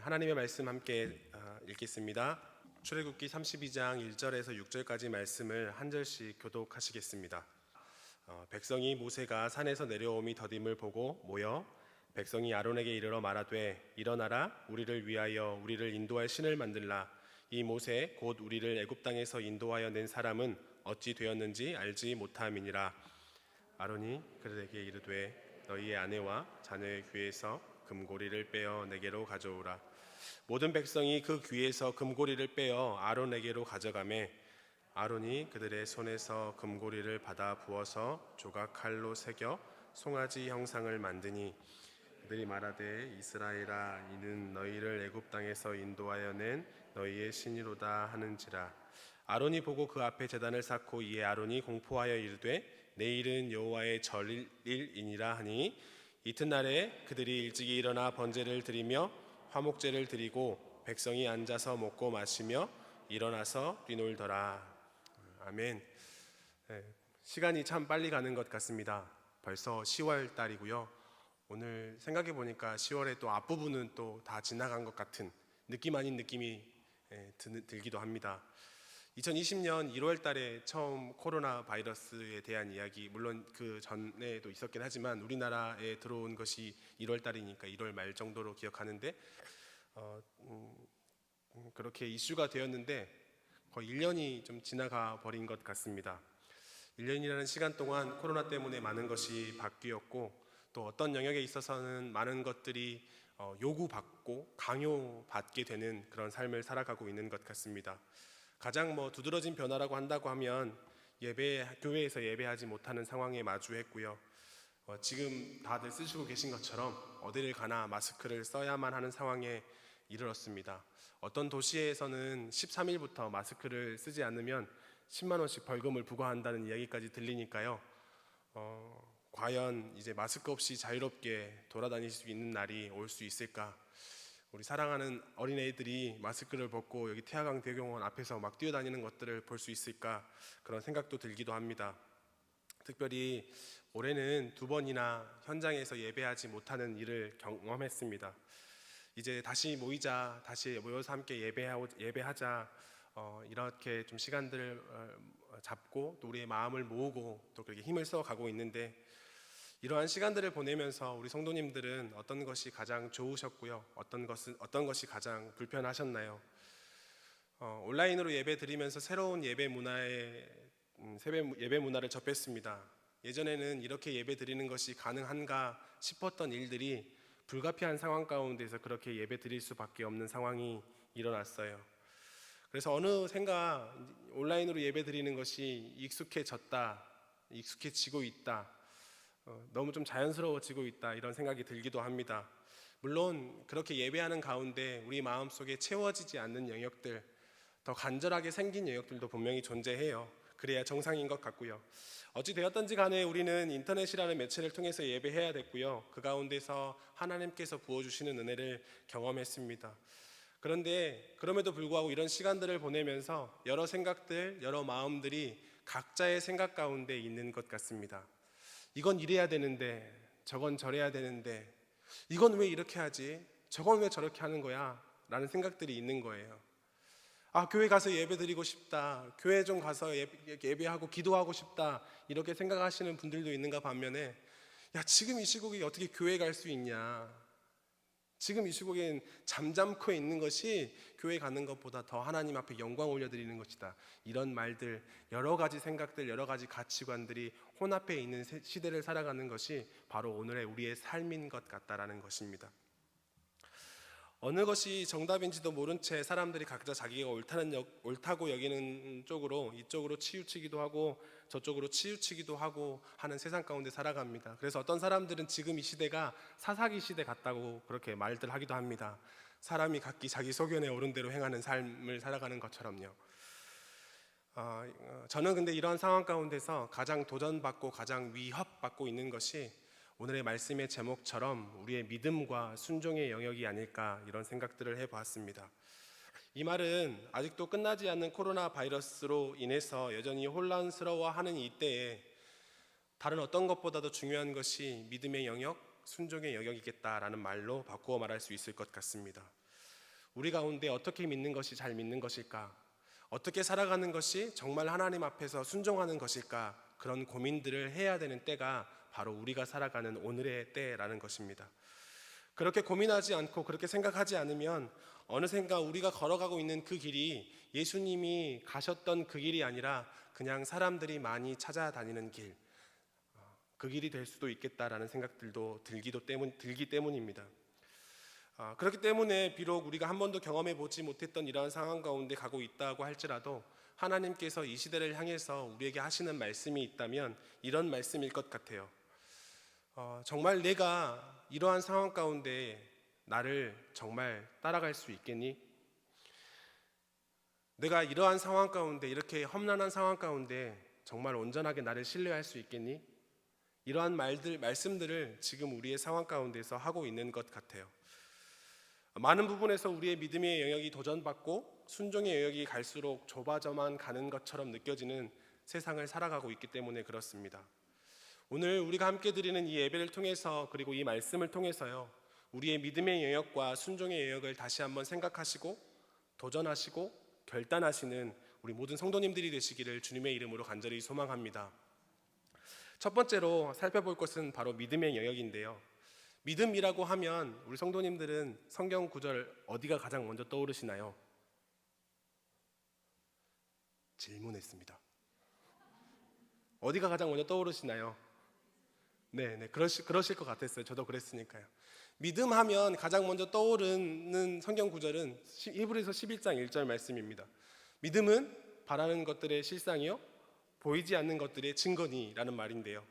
하나님의 말씀 함께 읽겠습니다. 출애굽기 32장 1절에서 6절까지 말씀을 한 절씩 교독하시겠습니다. 백성이 모세가 산에서 내려옴이 더딤을 보고 모여 백성이 아론에게 이르러 말하되 일어나라 우리를 위하여 우리를 인도할 신을 만들라. 이 모세 곧 우리를 애굽 땅에서 인도하여 낸 사람은 어찌 되었는지 알지 못함이니라. 아론이 그들에게 이르되 너희의 아내와 자녀의 귀에서 금고리를 빼어 내게로 가져오라. 모든 백성이 그 귀에서 금고리를 빼어 아론에게로 가져가매 아론이 그들의 손에서 금고리를 받아 부어서 조각 칼로 새겨 송아지 형상을 만드니 그들이 말하되 이스라엘아 이는 너희를 애굽 땅에서 인도하여 낸 너희의 신이로다 하는지라. 아론이 보고 그 앞에 제단을 쌓고 이에 아론이 공포하여 이르되 내일은 여호와의 절일이니라 하니 이튿날에 그들이 일찍이 일어나 번제를 드리며 화목제를 드리고 백성이 앉아서 먹고 마시며 일어나서 뛰놀더라. 아멘. 시간이 참 빨리 가는 것 같습니다. 벌써 10월 달이고요. 오늘 생각해 보니까 10월의 또 앞부분은 또 다 지나간 것 같은 느낌 아닌 느낌이 들기도 합니다. 2020년 1월 달에 처음 코로나 바이러스에 대한 이야기, 물론 그 전에도 있었긴 하지만 우리나라에 들어온 것이 1월 달이니까 1월 말 정도로 기억하는데 그렇게 이슈가 되었는데 거의 1년이 좀 지나가 버린 것 같습니다. 1년이라는 시간 동안 코로나 때문에 많은 것이 바뀌었고 또 어떤 영역에 있어서는 많은 것들이 요구받고 강요받게 되는 그런 삶을 살아가고 있는 것 같습니다. 가장 두드러진 변화라고 한다고 하면 교회에서 예배하지 못하는 상황에 마주했고요. 지금 다들 쓰시고 계신 것처럼 어디를 가나 마스크를 써야만 하는 상황에 이르렀습니다. 어떤 도시에서는 13일부터 마스크를 쓰지 않으면 10만 원씩 벌금을 부과한다는 이야기까지 들리니까요. 과연 이제 마스크 없이 자유롭게 돌아다닐 수 있는 날이 올 수 있을까? 우리 사랑하는 어린애들이 마스크를 벗고 여기 태화강 대공원 앞에서 막 뛰어다니는 것들을 볼 수 있을까? 그런 생각도 들기도 합니다. 특별히 올해는 2번이나 현장에서 예배하지 못하는 일을 경험했습니다. 이제 다시 모이자, 다시 모여서 함께 예배하자, 이렇게 좀 시간들을 잡고 또 우리의 마음을 모으고 또 그렇게 힘을 써 가고 있는데 이러한 시간들을 보내면서 우리 성도님들은 어떤 것이 가장 좋으셨고요, 어떤 것이 가장 불편하셨나요? 온라인으로 예배 드리면서 새로운 예배 문화를 접했습니다. 예전에는 이렇게 예배 드리는 것이 가능한가 싶었던 일들이 불가피한 상황 가운데서 그렇게 예배 드릴 수밖에 없는 상황이 일어났어요. 그래서 어느샌가 온라인으로 예배 드리는 것이 익숙해지고 있다, 너무 좀 자연스러워지고 있다, 이런 생각이 들기도 합니다. 물론 그렇게 예배하는 가운데 우리 마음속에 채워지지 않는 영역들, 더 간절하게 생긴 영역들도 분명히 존재해요. 그래야 정상인 것 같고요. 어찌 되었든지 간에 우리는 인터넷이라는 매체를 통해서 예배해야 됐고요. 그 가운데서 하나님께서 부어주시는 은혜를 경험했습니다. 그런데 그럼에도 불구하고 이런 시간들을 보내면서 여러 생각들, 여러 마음들이 각자의 생각 가운데 있는 것 같습니다. 이건 이래야 되는데, 저건 저래야 되는데, 이건 왜 이렇게 하지? 저건 왜 저렇게 하는 거야? 라는 생각들이 있는 거예요. 교회 가서 예배 드리고 싶다, 교회 좀 가서 예배하고 기도하고 싶다, 이렇게 생각하시는 분들도 있는가 반면에 지금 이 시국에 어떻게 교회 갈 수 있냐, 지금 이 시국엔 잠잠코 있는 것이 교회 가는 것보다 더 하나님 앞에 영광 올려드리는 것이다, 이런 말들, 여러 가지 생각들, 여러 가지 가치관들이 혼합해 있는 시대를 살아가는 것이 바로 오늘의 우리의 삶인 것 같다라는 것입니다. 어느 것이 정답인지도 모른 채 사람들이 각자 자기가 옳다고 여기는 쪽으로, 이쪽으로 치우치기도 하고 저쪽으로 치우치기도 하고 하는 세상 가운데 살아갑니다. 그래서 어떤 사람들은 지금 이 시대가 사사기 시대 같다고 그렇게 말들 하기도 합니다. 사람이 각기 자기 소견에 오른 대로 행하는 삶을 살아가는 것처럼요. 저는 근데 이러한 상황 가운데서 가장 도전받고 가장 위협받고 있는 것이 오늘의 말씀의 제목처럼 우리의 믿음과 순종의 영역이 아닐까, 이런 생각들을 해보았습니다. 이 말은 아직도 끝나지 않는 코로나 바이러스로 인해서 여전히 혼란스러워하는 이때에 다른 어떤 것보다도 중요한 것이 믿음의 영역, 순종의 영역이겠다라는 말로 바꾸어 말할 수 있을 것 같습니다. 우리 가운데 어떻게 믿는 것이 잘 믿는 것일까? 어떻게 살아가는 것이 정말 하나님 앞에서 순종하는 것일까? 그런 고민들을 해야 되는 때가 바로 우리가 살아가는 오늘의 때라는 것입니다. 그렇게 고민하지 않고 그렇게 생각하지 않으면 어느샌가 우리가 걸어가고 있는 그 길이 예수님이 가셨던 그 길이 아니라 그냥 사람들이 많이 찾아다니는 길, 그 길이 될 수도 있겠다라는 생각들도 들기 때문입니다. 그렇기 때문에 비록 우리가 한 번도 경험해 보지 못했던 이러한 상황 가운데 가고 있다고 할지라도 하나님께서 이 시대를 향해서 우리에게 하시는 말씀이 있다면 이런 말씀일 것 같아요. 정말 내가 이러한 상황 가운데 나를 정말 따라갈 수 있겠니? 내가 이러한 상황 가운데, 이렇게 험난한 상황 가운데 정말 온전하게 나를 신뢰할 수 있겠니? 이러한 말씀들을 지금 우리의 상황 가운데서 하고 있는 것 같아요. 많은 부분에서 우리의 믿음의 영역이 도전받고 순종의 영역이 갈수록 좁아져만 가는 것처럼 느껴지는 세상을 살아가고 있기 때문에 그렇습니다. 오늘 우리가 함께 드리는 이 예배를 통해서, 그리고 이 말씀을 통해서요, 우리의 믿음의 영역과 순종의 영역을 다시 한번 생각하시고 도전하시고 결단하시는 우리 모든 성도님들이 되시기를 주님의 이름으로 간절히 소망합니다. 첫 번째로 살펴볼 것은 바로 믿음의 영역인데요, 믿음이라고 하면 우리 성도님들은 성경 구절 어디가 가장 먼저 떠오르시나요? 질문했습니다. 어디가 가장 먼저 떠오르시나요? 네, 그러실 것 같았어요. 저도 그랬으니까요. 믿음 하면 가장 먼저 떠오르는 성경 구절은 히브리서 11장 1절 말씀입니다. 믿음은 바라는 것들의 실상이요 보이지 않는 것들의 증거니라는 말인데요,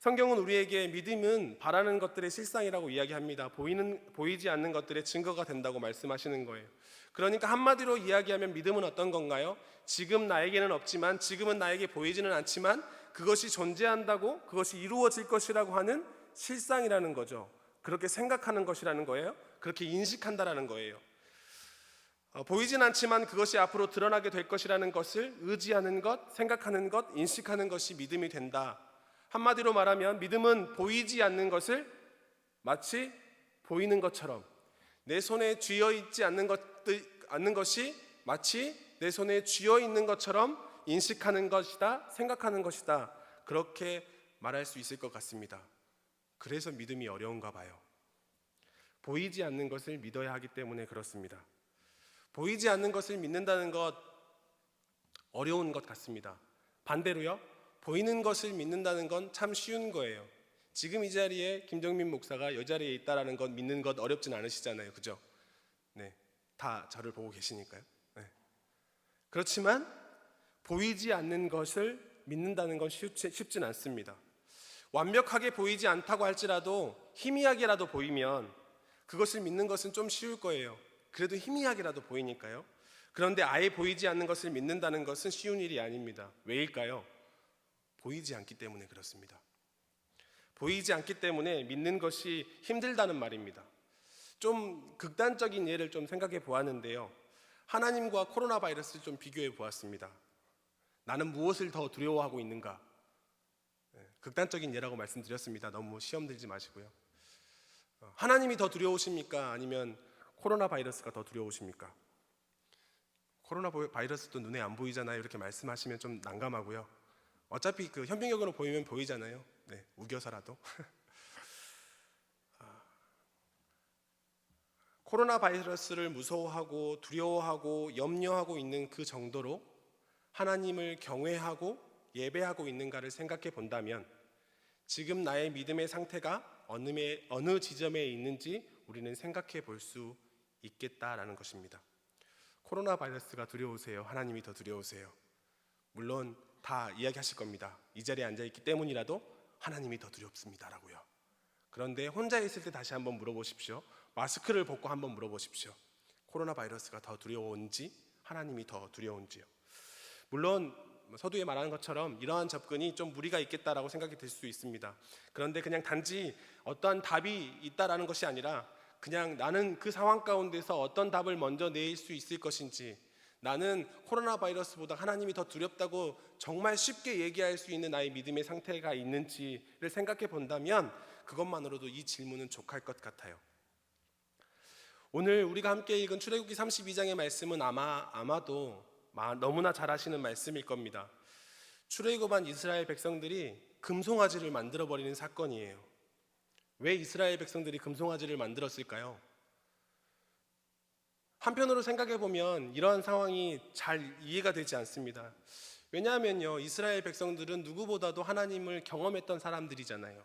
성경은 우리에게 믿음은 바라는 것들의 실상이라고 이야기합니다. 보이지 않는 것들의 증거가 된다고 말씀하시는 거예요. 그러니까 한마디로 이야기하면 믿음은 어떤 건가요? 지금 나에게는 없지만, 지금은 나에게 보이지는 않지만 그것이 존재한다고, 그것이 이루어질 것이라고 하는 실상이라는 거죠. 그렇게 생각하는 것이라는 거예요. 그렇게 인식한다라는 거예요. 보이진 않지만 그것이 앞으로 드러나게 될 것이라는 것을 의지하는 것, 생각하는 것, 인식하는 것이 믿음이 된다. 한마디로 말하면 믿음은 보이지 않는 것을 마치 보이는 것처럼, 내 손에 쥐어있지 않는 것이 마치 내 손에 쥐어있는 것처럼 인식하는 것이다, 생각하는 것이다, 그렇게 말할 수 있을 것 같습니다. 그래서 믿음이 어려운가 봐요. 보이지 않는 것을 믿어야 하기 때문에 그렇습니다. 보이지 않는 것을 믿는다는 것 어려운 것 같습니다. 반대로요, 보이는 것을 믿는다는 건 참 쉬운 거예요. 지금 이 자리에 김정민 목사가 이 자리에 있다라는 것 믿는 것 어렵진 않으시잖아요, 그죠? 네, 다 저를 보고 계시니까요. 네. 그렇지만 보이지 않는 것을 믿는다는 건 쉽진 않습니다. 완벽하게 보이지 않다고 할지라도 희미하게라도 보이면 그것을 믿는 것은 좀 쉬울 거예요. 그래도 희미하게라도 보이니까요. 그런데 아예 보이지 않는 것을 믿는다는 것은 쉬운 일이 아닙니다. 왜일까요? 보이지 않기 때문에 그렇습니다. 보이지 않기 때문에 믿는 것이 힘들다는 말입니다. 좀 극단적인 예를 좀 생각해 보았는데요, 하나님과 코로나 바이러스를 좀 비교해 보았습니다. 나는 무엇을 더 두려워하고 있는가? 극단적인 예라고 말씀드렸습니다. 너무 시험 들지 마시고요. 하나님이 더 두려우십니까? 아니면 코로나 바이러스가 더 두려우십니까? 코로나 바이러스도 눈에 안 보이잖아요, 이렇게 말씀하시면 좀 난감하고요. 어차피 그 현미경으로 보이면 보이잖아요. 네, 우겨서라도. 코로나 바이러스를 무서워하고 두려워하고 염려하고 있는 그 정도로 하나님을 경외하고 예배하고 있는가를 생각해 본다면 지금 나의 믿음의 상태가 어느 지점에 있는지 우리는 생각해 볼 수 있겠다라는 것입니다. 코로나 바이러스가 두려우세요? 하나님이 더 두려우세요? 물론 다 이야기하실 겁니다. 이 자리에 앉아있기 때문이라도 하나님이 더 두렵습니다라고요. 그런데 혼자 있을 때 다시 한번 물어보십시오. 마스크를 벗고 한번 물어보십시오. 코로나 바이러스가 더 두려운지 하나님이 더 두려운지요. 물론 서두에 말하는 것처럼 이러한 접근이 좀 무리가 있겠다라고 생각이 들 수 있습니다. 그런데 그냥 단지 어떠한 답이 있다라는 것이 아니라 그냥 나는 그 상황 가운데서 어떤 답을 먼저 낼 수 있을 것인지, 나는 코로나 바이러스보다 하나님이 더 두렵다고 정말 쉽게 얘기할 수 있는 나의 믿음의 상태가 있는지를 생각해 본다면 그것만으로도 이 질문은 족할 것 같아요. 오늘 우리가 함께 읽은 출애굽기 32장의 말씀은 아마도 너무나 잘 아시는 말씀일 겁니다. 출애굽한 이스라엘 백성들이 금송아지를 만들어버리는 사건이에요. 왜 이스라엘 백성들이 금송아지를 만들었을까요? 한편으로 생각해보면 이러한 상황이 잘 이해가 되지 않습니다. 왜냐하면요, 이스라엘 백성들은 누구보다도 하나님을 경험했던 사람들이잖아요.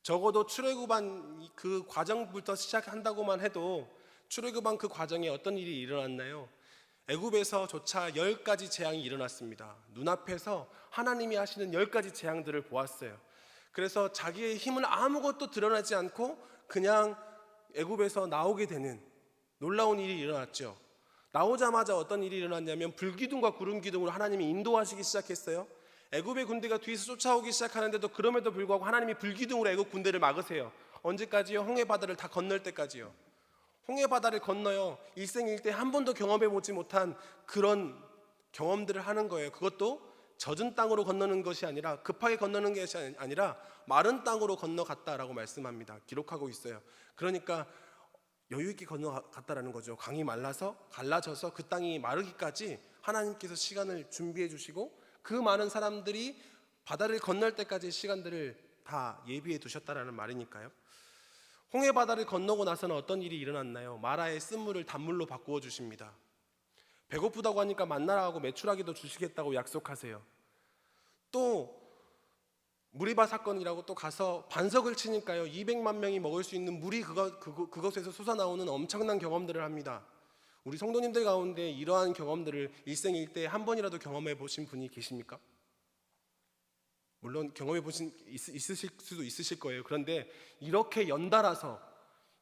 적어도 출애굽한 그 과정부터 시작한다고만 해도 출애굽한 그 과정에 어떤 일이 일어났나요? 애굽에서조차 10가지 재앙이 일어났습니다. 눈앞에서 하나님이 하시는 10가지 재앙들을 보았어요. 그래서 자기의 힘은 아무것도 드러나지 않고 그냥 애굽에서 나오게 되는 놀라운 일이 일어났죠. 나오자마자 어떤 일이 일어났냐면 불기둥과 구름기둥으로 하나님이 인도하시기 시작했어요. 애굽의 군대가 뒤에서 쫓아오기 시작하는데도 그럼에도 불구하고 하나님이 불기둥으로 애굽 군대를 막으세요. 언제까지요? 홍해바다를 다 건널 때까지요. 홍해바다를 건너요. 일생일대 한 번도 경험해보지 못한 그런 경험들을 하는 거예요. 그것도 젖은 땅으로 건너는 것이 아니라, 급하게 건너는 것이 아니라 마른 땅으로 건너갔다라고 말씀합니다. 기록하고 있어요. 그러니까 여유 있게 건너갔다라는 거죠. 강이 말라서 갈라져서 그 땅이 마르기까지 하나님께서 시간을 준비해 주시고 그 많은 사람들이 바다를 건널 때까지 시간들을 다 예비해 두셨다라는 말이니까요. 홍해 바다를 건너고 나서는 어떤 일이 일어났나요? 마라의 쓴물을 단물로 바꾸어 주십니다. 배고프다고 하니까 만나라고 메추라기도 주시겠다고 약속하세요. 또 무리바 사건이라고 또 가서 반석을 치니까요, 200만 명이 먹을 수 있는 물이 그것에서 솟아나오는 엄청난 경험들을 합니다. 우리 성도님들 가운데 이러한 경험들을 일생일대에 한 번이라도 경험해 보신 분이 계십니까? 물론 경험해 보신 있으실 수도 있으실 거예요. 그런데 이렇게 연달아서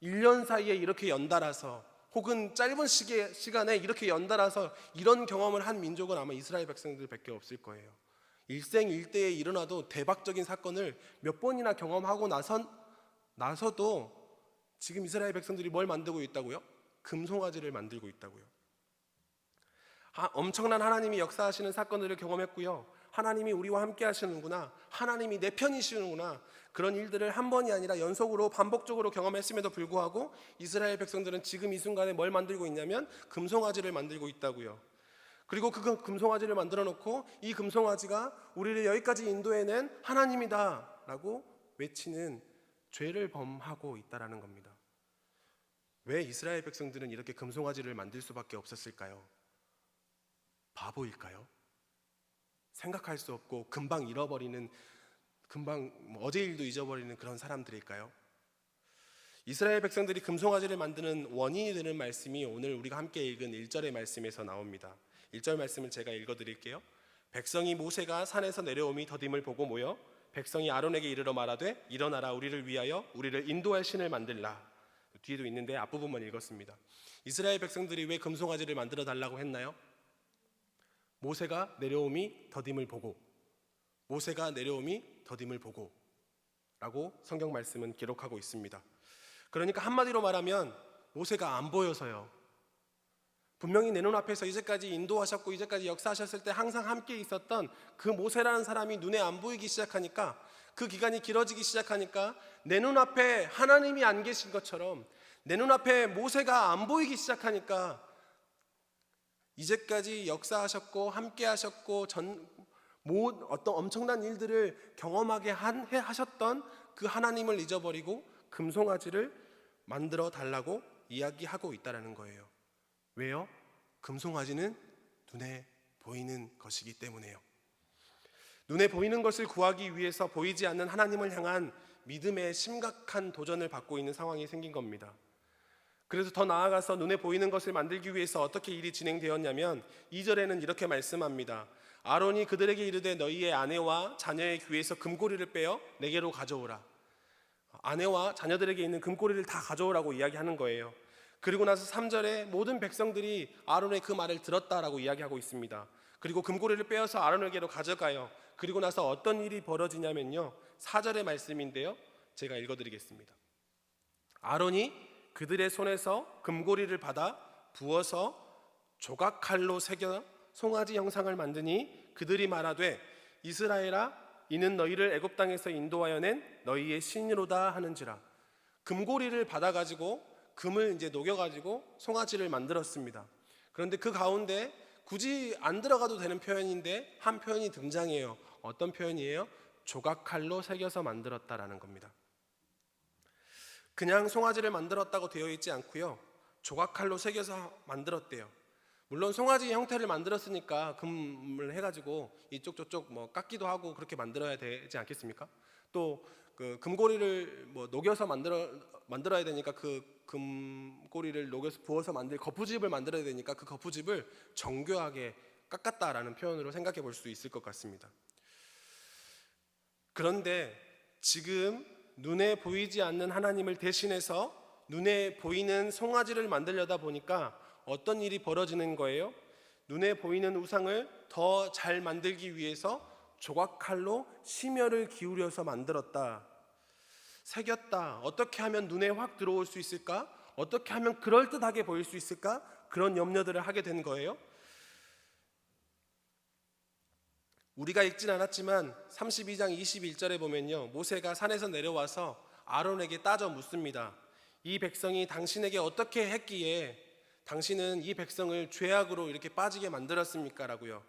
1년 사이에 이렇게 연달아서 혹은 짧은 시간에 이렇게 연달아서 이런 경험을 한 민족은 아마 이스라엘 백성들밖에 없을 거예요. 일생일대에 일어나도 대박적인 사건을 몇 번이나 경험하고 나서도 지금 이스라엘 백성들이 뭘 만들고 있다고요? 금송아지를 만들고 있다고요. 엄청난 하나님이 역사하시는 사건들을 경험했고요. 하나님이 우리와 함께 하시는구나, 하나님이 내 편이시는구나, 그런 일들을 한 번이 아니라 연속으로 반복적으로 경험했음에도 불구하고 이스라엘 백성들은 지금 이 순간에 뭘 만들고 있냐면 금송아지를 만들고 있다고요. 그리고 그 금송아지를 만들어 놓고 이 금송아지가 우리를 여기까지 인도해낸 하나님이다 라고 외치는 죄를 범하고 있다는 겁니다. 왜 이스라엘 백성들은 이렇게 금송아지를 만들 수밖에 없었을까요? 바보일까요? 생각할 수 없고 금방 잃어버리는, 금방 어제 일도 잊어버리는 그런 사람들일까요? 이스라엘 백성들이 금송아지를 만드는 원인이 되는 말씀이 오늘 우리가 함께 읽은 1절의 말씀에서 나옵니다. 1절 말씀을 제가 읽어드릴게요. 백성이 모세가 산에서 내려옴이 더딤을 보고 모여 백성이 아론에게 이르러 말하되 일어나라, 우리를 위하여 우리를 인도할 신을 만들라. 뒤에도 있는데 앞부분만 읽었습니다. 이스라엘 백성들이 왜 금송아지를 만들어 달라고 했나요? 모세가 내려옴이 더딤을 보고, 모세가 내려옴이 더딤을 보고 라고 성경 말씀은 기록하고 있습니다. 그러니까 한마디로 말하면 모세가 안 보여서요. 분명히 내 눈앞에서 이제까지 인도하셨고 이제까지 역사하셨을 때 항상 함께 있었던 그 모세라는 사람이 눈에 안 보이기 시작하니까, 그 기간이 길어지기 시작하니까 내 눈앞에 하나님이 안 계신 것처럼, 내 눈앞에 모세가 안 보이기 시작하니까 이제까지 역사하셨고 함께 하셨고 어떤 엄청난 일들을 경험하게 하셨던 그 하나님을 잊어버리고 금송아지를 만들어 달라고 이야기하고 있다는 거예요. 왜요? 금송아지는 눈에 보이는 것이기 때문에요. 눈에 보이는 것을 구하기 위해서 보이지 않는 하나님을 향한 믿음의 심각한 도전을 받고 있는 상황이 생긴 겁니다. 그래서 더 나아가서 눈에 보이는 것을 만들기 위해서 어떻게 일이 진행되었냐면 2절에는 이렇게 말씀합니다. 아론이 그들에게 이르되 너희의 아내와 자녀의 귀에서 금고리를 빼어 내게로 가져오라. 아내와 자녀들에게 있는 금고리를 다 가져오라고 이야기하는 거예요. 그리고 나서 3절에 모든 백성들이 아론의 그 말을 들었다라고 이야기하고 있습니다. 그리고 금고리를 빼어서 아론에게로 가져가요. 그리고 나서 어떤 일이 벌어지냐면요, 4절의 말씀인데요, 제가 읽어드리겠습니다. 아론이 그들의 손에서 금고리를 받아 부어서 조각칼로 새겨 송아지 형상을 만드니 그들이 말하되 이스라엘아, 이는 너희를 애굽 땅에서 인도하여 낸 너희의 신이로다 하는지라. 금고리를 받아가지고 금을 이제 녹여가지고 송아지를 만들었습니다. 그런데 그 가운데 굳이 안 들어가도 되는 표현인데 한 표현이 등장해요. 어떤 표현이에요? 조각칼로 새겨서 만들었다라는 겁니다. 그냥 송아지를 만들었다고 되어 있지 않고요. 조각칼로 새겨서 만들었대요. 물론 송아지 형태를 만들었으니까 금을 해가지고 이쪽 저쪽 뭐 깎기도 하고 그렇게 만들어야 되지 않겠습니까? 또 그 금고리를 뭐 녹여서 만들어야 되니까 그 금고리를 녹여서 부어서 만들 거푸집을 만들어야 되니까 그 거푸집을 정교하게 깎았다라는 표현으로 생각해 볼 수 있을 것 같습니다. 그런데 지금 눈에 보이지 않는 하나님을 대신해서 눈에 보이는 송아지를 만들려다 보니까 어떤 일이 벌어지는 거예요? 눈에 보이는 우상을 더 잘 만들기 위해서 조각칼로 심혈을 기울여서 만들었다. 새겼다. 어떻게 하면 눈에 확 들어올 수 있을까? 어떻게 하면 그럴듯하게 보일 수 있을까? 그런 염려들을 하게 된 거예요. 우리가 읽진 않았지만 32장 21절에 보면요, 모세가 산에서 내려와서 아론에게 따져 묻습니다. 이 백성이 당신에게 어떻게 했기에 당신은 이 백성을 죄악으로 이렇게 빠지게 만들었습니까? 라고요.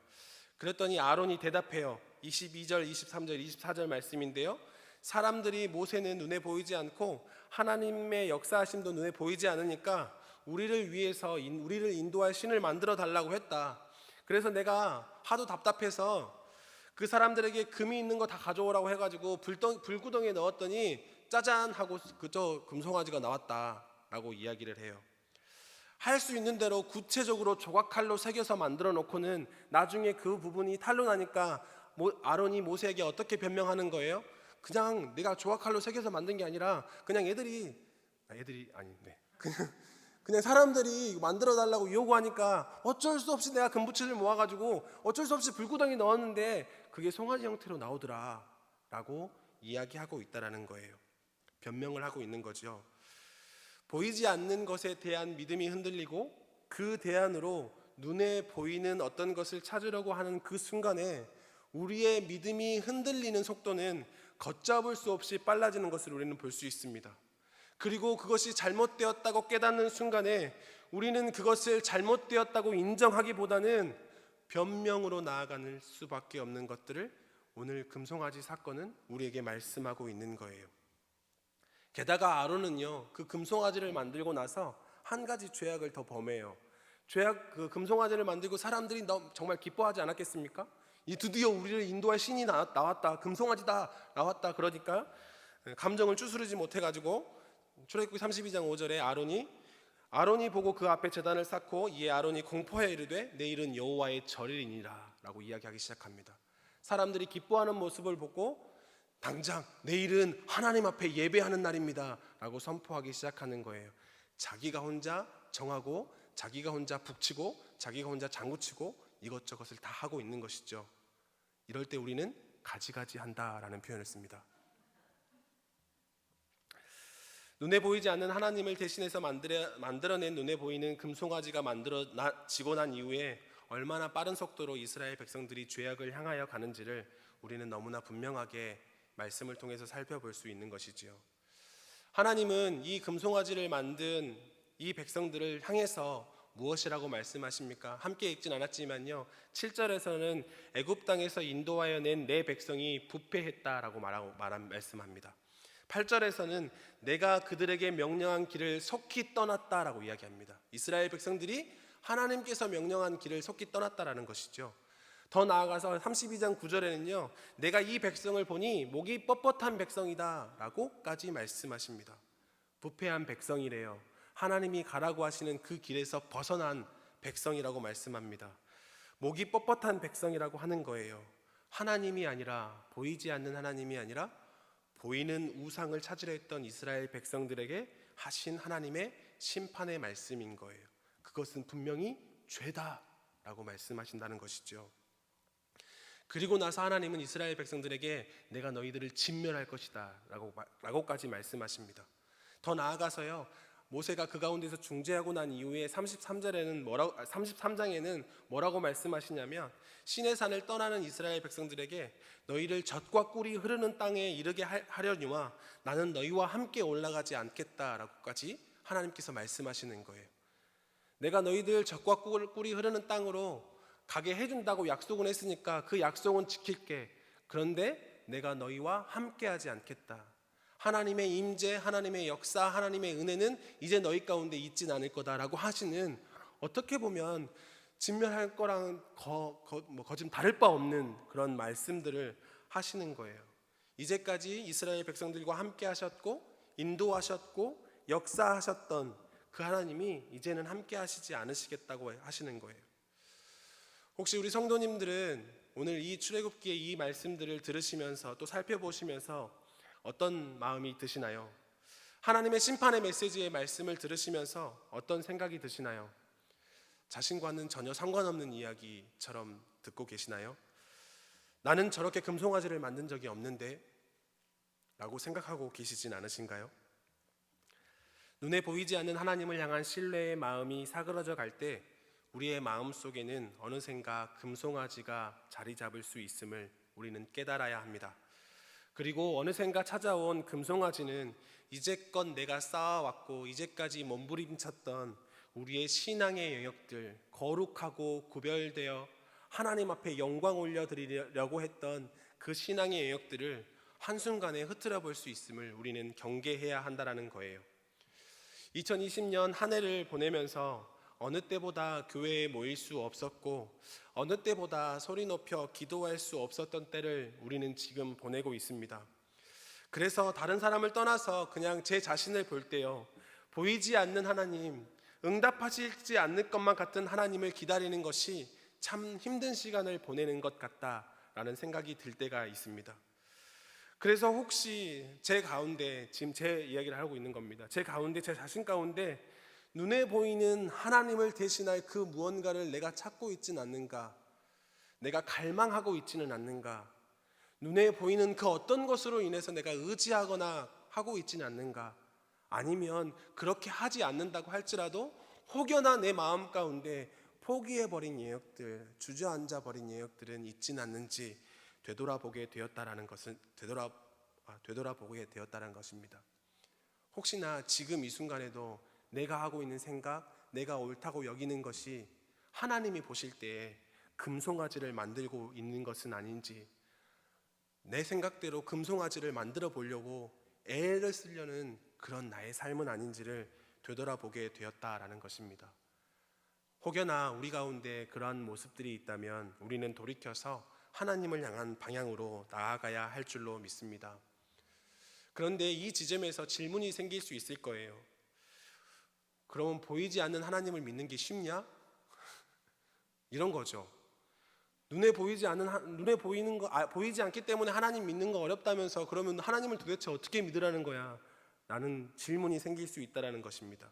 그랬더니 아론이 대답해요. 22절, 23절, 24절 말씀인데요, 사람들이 모세는 눈에 보이지 않고 하나님의 역사하심도 눈에 보이지 않으니까 우리를 위해서 우리를 인도할 신을 만들어 달라고 했다. 그래서 내가 하도 답답해서 그 사람들에게 금이 있는 거 다 가져오라고 해가지고 불구덩이에 넣었더니 짜잔 하고 그저 금송아지가 나왔다라고 이야기를 해요. 할 수 있는 대로 구체적으로 조각칼로 새겨서 만들어 놓고는 나중에 그 부분이 탄로나니까 아론이 모세에게 어떻게 변명하는 거예요? 그냥 내가 조각칼로 새겨서 만든 게 아니라 그냥 그냥 사람들이 만들어 달라고 요구하니까 어쩔 수 없이 내가 금붙이를 모아가지고 어쩔 수 없이 불구덩이 넣었는데 그게 송아지 형태로 나오더라 라고 이야기하고 있다라는 거예요. 변명을 하고 있는 거죠. 보이지 않는 것에 대한 믿음이 흔들리고 그 대안으로 눈에 보이는 어떤 것을 찾으려고 하는 그 순간에 우리의 믿음이 흔들리는 속도는 걷잡을 수 없이 빨라지는 것을 우리는 볼 수 있습니다. 그리고 그것이 잘못되었다고 깨닫는 순간에 우리는 그것을 잘못되었다고 인정하기보다는 변명으로 나아가는 수밖에 없는 것들을 오늘 금송아지 사건은 우리에게 말씀하고 있는 거예요. 게다가 아론은요, 그 금송아지를 만들고 나서 한 가지 죄악을 더 범해요. 그 금송아지를 만들고 사람들이 정말 기뻐하지 않았겠습니까? 드디어 우리를 인도할 신이 나왔다, 금송아지다 나왔다. 그러니까 감정을 추스르지 못해가지고 출애굽기 32장 5절에 아론이 보고 그 앞에 제단을 쌓고 이에 아론이 공포하여 이르되 내일은 여호와의 절일이니라 라고 이야기하기 시작합니다. 사람들이 기뻐하는 모습을 보고 당장 내일은 하나님 앞에 예배하는 날입니다 라고 선포하기 시작하는 거예요. 자기가 혼자 정하고 자기가 혼자 북치고 자기가 혼자 장구치고 이것저것을 다 하고 있는 것이죠. 이럴 때 우리는 가지가지 한다라는 표현을 씁니다. 눈에 보이지 않는 하나님을 대신해서 만들어낸 눈에 보이는 금송아지가 만들어지고 난 이후에 얼마나 빠른 속도로 이스라엘 백성들이 죄악을 향하여 가는지를 우리는 너무나 분명하게 말씀을 통해서 살펴볼 수 있는 것이지요. 하나님은 이 금송아지를 만든 이 백성들을 향해서 무엇이라고 말씀하십니까? 함께 읽진 않았지만요, 7절에서는 애굽 땅에서 인도하여 낸 내 백성이 부패했다라고 말씀합니다. 8절에서는 내가 그들에게 명령한 길을 속히 떠났다라고 이야기합니다. 이스라엘 백성들이 하나님께서 명령한 길을 속히 떠났다라는 것이죠. 더 나아가서 32장 9절에는요, 내가 이 백성을 보니 목이 뻣뻣한 백성이다 라고까지 말씀하십니다. 부패한 백성이래요. 하나님이 가라고 하시는 그 길에서 벗어난 백성이라고 말씀합니다. 목이 뻣뻣한 백성이라고 하는 거예요. 하나님이 아니라, 보이지 않는 하나님이 아니라 보이는 우상을 찾으려 했던 이스라엘 백성들에게 하신 하나님의 심판의 말씀인 거예요. 그것은 분명히 죄다라고 말씀하신다는 것이죠. 그리고 나서 하나님은 이스라엘 백성들에게 내가 너희들을 진멸할 것이다 라고까지 말씀하십니다. 더 나아가서요, 모세가 그 가운데서 중재하고 난 이후에 33장에는 뭐라고 말씀하시냐면, 시내 산을 떠나는 이스라엘 백성들에게 너희를 젖과 꿀이 흐르는 땅에 이르게 하려니와 나는 너희와 함께 올라가지 않겠다라고까지 하나님께서 말씀하시는 거예요. 내가 너희들 젖과 꿀이 흐르는 땅으로 가게 해준다고 약속은 했으니까 그 약속은 지킬게. 그런데 내가 너희와 함께하지 않겠다. 하나님의 임재, 하나님의 역사, 하나님의 은혜는 이제 너희 가운데 있진 않을 거다라고 하시는, 어떻게 보면 진멸할 거랑 거짓 다를 바 없는 그런 말씀들을 하시는 거예요. 이제까지 이스라엘 백성들과 함께 하셨고 인도하셨고 역사하셨던 그 하나님이 이제는 함께 하시지 않으시겠다고 하시는 거예요. 혹시 우리 성도님들은 오늘 이 출애굽기의 이 말씀들을 들으시면서 또 살펴보시면서 어떤 마음이 드시나요? 하나님의 심판의 메시지의 말씀을 들으시면서 어떤 생각이 드시나요? 자신과는 전혀 상관없는 이야기처럼 듣고 계시나요? 나는 저렇게 금송아지를 만든 적이 없는데 라고 생각하고 계시진 않으신가요? 눈에 보이지 않는 하나님을 향한 신뢰의 마음이 사그러져 갈 때 우리의 마음 속에는 어느샌가 금송아지가 자리 잡을 수 있음을 우리는 깨달아야 합니다. 그리고 어느샌가 찾아온 금송아지는 이제껏 내가 쌓아왔고 이제까지 몸부림쳤던 우리의 신앙의 영역들, 거룩하고 구별되어 하나님 앞에 영광 올려드리려고 했던 그 신앙의 영역들을 한순간에 흐트러 볼 수 있음을 우리는 경계해야 한다는 거예요. 2020년 한 해를 보내면서 어느 때보다 교회에 모일 수 없었고 어느 때보다 소리 높여 기도할 수 없었던 때를 우리는 지금 보내고 있습니다. 그래서 다른 사람을 떠나서 그냥 제 자신을 볼 때요, 보이지 않는 하나님, 응답하시지 않을 것만 같은 하나님을 기다리는 것이 참 힘든 시간을 보내는 것 같다라는 생각이 들 때가 있습니다. 그래서 혹시 제 가운데, 지금 제 이야기를 하고 있는 겁니다, 제 가운데, 제 자신 가운데 눈에 보이는 하나님을 대신할 그 무언가를 내가 찾고 있지는 않는가, 내가 갈망하고 있지는 않는가, 눈에 보이는 그 어떤 것으로 인해서 내가 의지하거나 하고 있지는 않는가, 아니면 그렇게 하지 않는다고 할지라도 혹여나 내 마음 가운데 포기해버린 예역들, 주저앉아버린 예역들은 있지는 않는지 되돌아보게 되었다라는 것은 되돌아보게 되었다는 것입니다. 혹시나 지금 이 순간에도 내가 하고 있는 생각, 내가 옳다고 여기는 것이 하나님이 보실 때에 금송아지를 만들고 있는 것은 아닌지, 내 생각대로 금송아지를 만들어 보려고 애를 쓰려는 그런 나의 삶은 아닌지를 되돌아보게 되었다라는 것입니다. 혹여나 우리 가운데 그러한 모습들이 있다면 우리는 돌이켜서 하나님을 향한 방향으로 나아가야 할 줄로 믿습니다. 그런데 이 지점에서 질문이 생길 수 있을 거예요. 그러면 보이지 않는 하나님을 믿는 게 쉽냐? 이런 거죠. 보이지 않기 때문에 하나님 믿는 거 어렵다면서, 그러면 하나님을 도대체 어떻게 믿으라는 거야? 라는 질문이 생길 수 있다는 것입니다.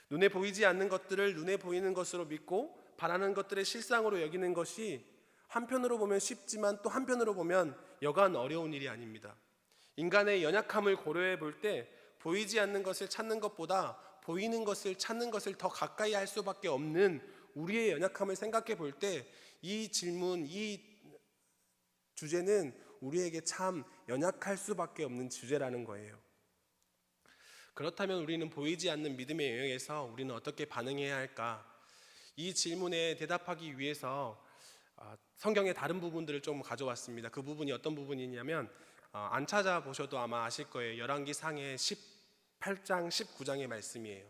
눈에 보이지 않는 것들을 눈에 보이는 것으로 믿고 바라는 것들의 실상으로 여기는 것이 한편으로 보면 쉽지만 또 한편으로 보면 여간 어려운 일이 아닙니다. 인간의 연약함을 고려해 볼 때 보이지 않는 것을 찾는 것보다 보이는 것을 찾는 것을 더 가까이 할 수밖에 없는 우리의 연약함을 생각해 볼 때 이 질문, 이 주제는 우리에게 참 연약할 수밖에 없는 주제라는 거예요. 그렇다면 우리는 보이지 않는 믿음의 영역에서 우리는 어떻게 반응해야 할까? 이 질문에 대답하기 위해서 성경의 다른 부분들을 좀 가져왔습니다. 그 부분이 어떤 부분이냐면 안 찾아보셔도 아마 아실 거예요. 열왕기상의 18장, 19장의 말씀이에요.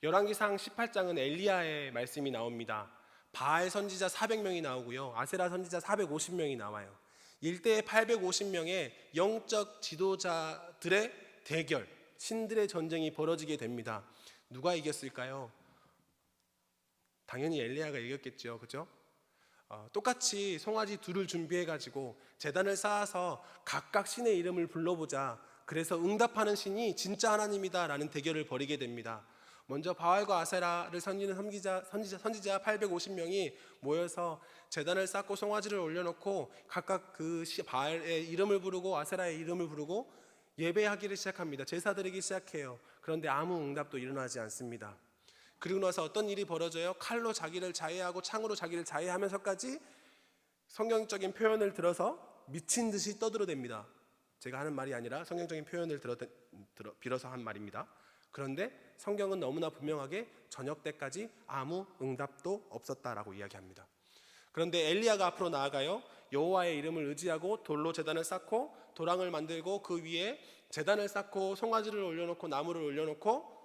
열왕기상 18장은 엘리야의 말씀이 나옵니다. 바알 선지자 400명이 나오고요, 아세라 선지자 450명이 나와요. 일대에 850명의 영적 지도자들의 대결, 신들의 전쟁이 벌어지게 됩니다. 누가 이겼을까요? 당연히 엘리야가 이겼겠죠, 그죠? 똑같이 송아지 둘을 준비해가지고 제단을 쌓아서 각각 신의 이름을 불러보자, 그래서 응답하는 신이 진짜 하나님이다 라는 대결을 벌이게 됩니다. 먼저 바알과 아세라를 섬기는 선지자 850명이 모여서 제단을 쌓고 송아지를 올려놓고 각각 그 바알의 이름을 부르고 아세라의 이름을 부르고 예배하기를 시작합니다. 제사 드리기 시작해요. 그런데 아무 응답도 일어나지 않습니다. 그리고 나서 어떤 일이 벌어져요? 칼로 자기를 자해하고 창으로 자기를 자해하면서까지 성경적인 표현을 들어서 미친 듯이 떠들어댑니다. 제가 하는 말이 아니라 성경적인 표현을 빌어서 한 말입니다. 그런데 성경은 너무나 분명하게 저녁 때까지 아무 응답도 없었다라고 이야기합니다. 그런데 엘리야가 앞으로 나아가요. 여호와의 이름을 의지하고 돌로 제단을 쌓고 도랑을 만들고 그 위에 제단을 쌓고 송아지를 올려놓고 나무를 올려놓고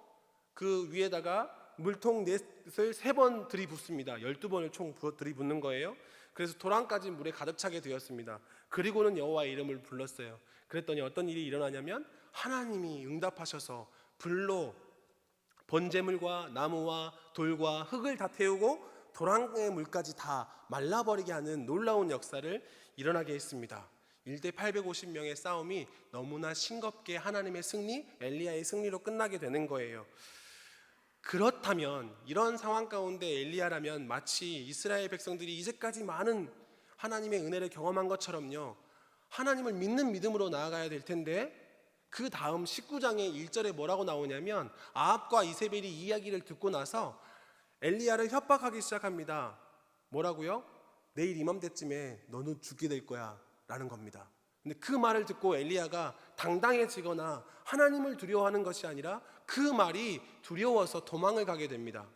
그 위에다가 물통 넷을 3번 들이붓습니다. 12번을 총 들이붓는 거예요. 그래서 도랑까지 물에 가득 차게 되었습니다. 그리고는 여호와의 이름을 불렀어요. 그랬더니 어떤 일이 일어나냐면 하나님이 응답하셔서 불로 번제물과 나무와 돌과 흙을 다 태우고 도랑의 물까지 다 말라버리게 하는 놀라운 역사를 일어나게 했습니다. 1대 850명의 싸움이 너무나 싱겁게 하나님의 승리, 엘리야의 승리로 끝나게 되는 거예요. 그렇다면 이런 상황 가운데 엘리야라면 마치 이스라엘 백성들이 이제까지 많은 하나님의 은혜를 경험한 것처럼요, 하나님을 믿는 믿음으로 나아가야 될 텐데, 그 다음 19장의 1절에 뭐라고 나오냐면 아합과 이세벨이 이야기를 듣고 나서 엘리야를 협박하기 시작합니다. 뭐라고요? 내일 이맘때쯤에 너는 죽게 될 거야 라는 겁니다. 근데 그 말을 듣고 엘리야가 당당해지거나 하나님을 두려워하는 것이 아니라 그 말이 두려워서 도망을 가게 됩니다.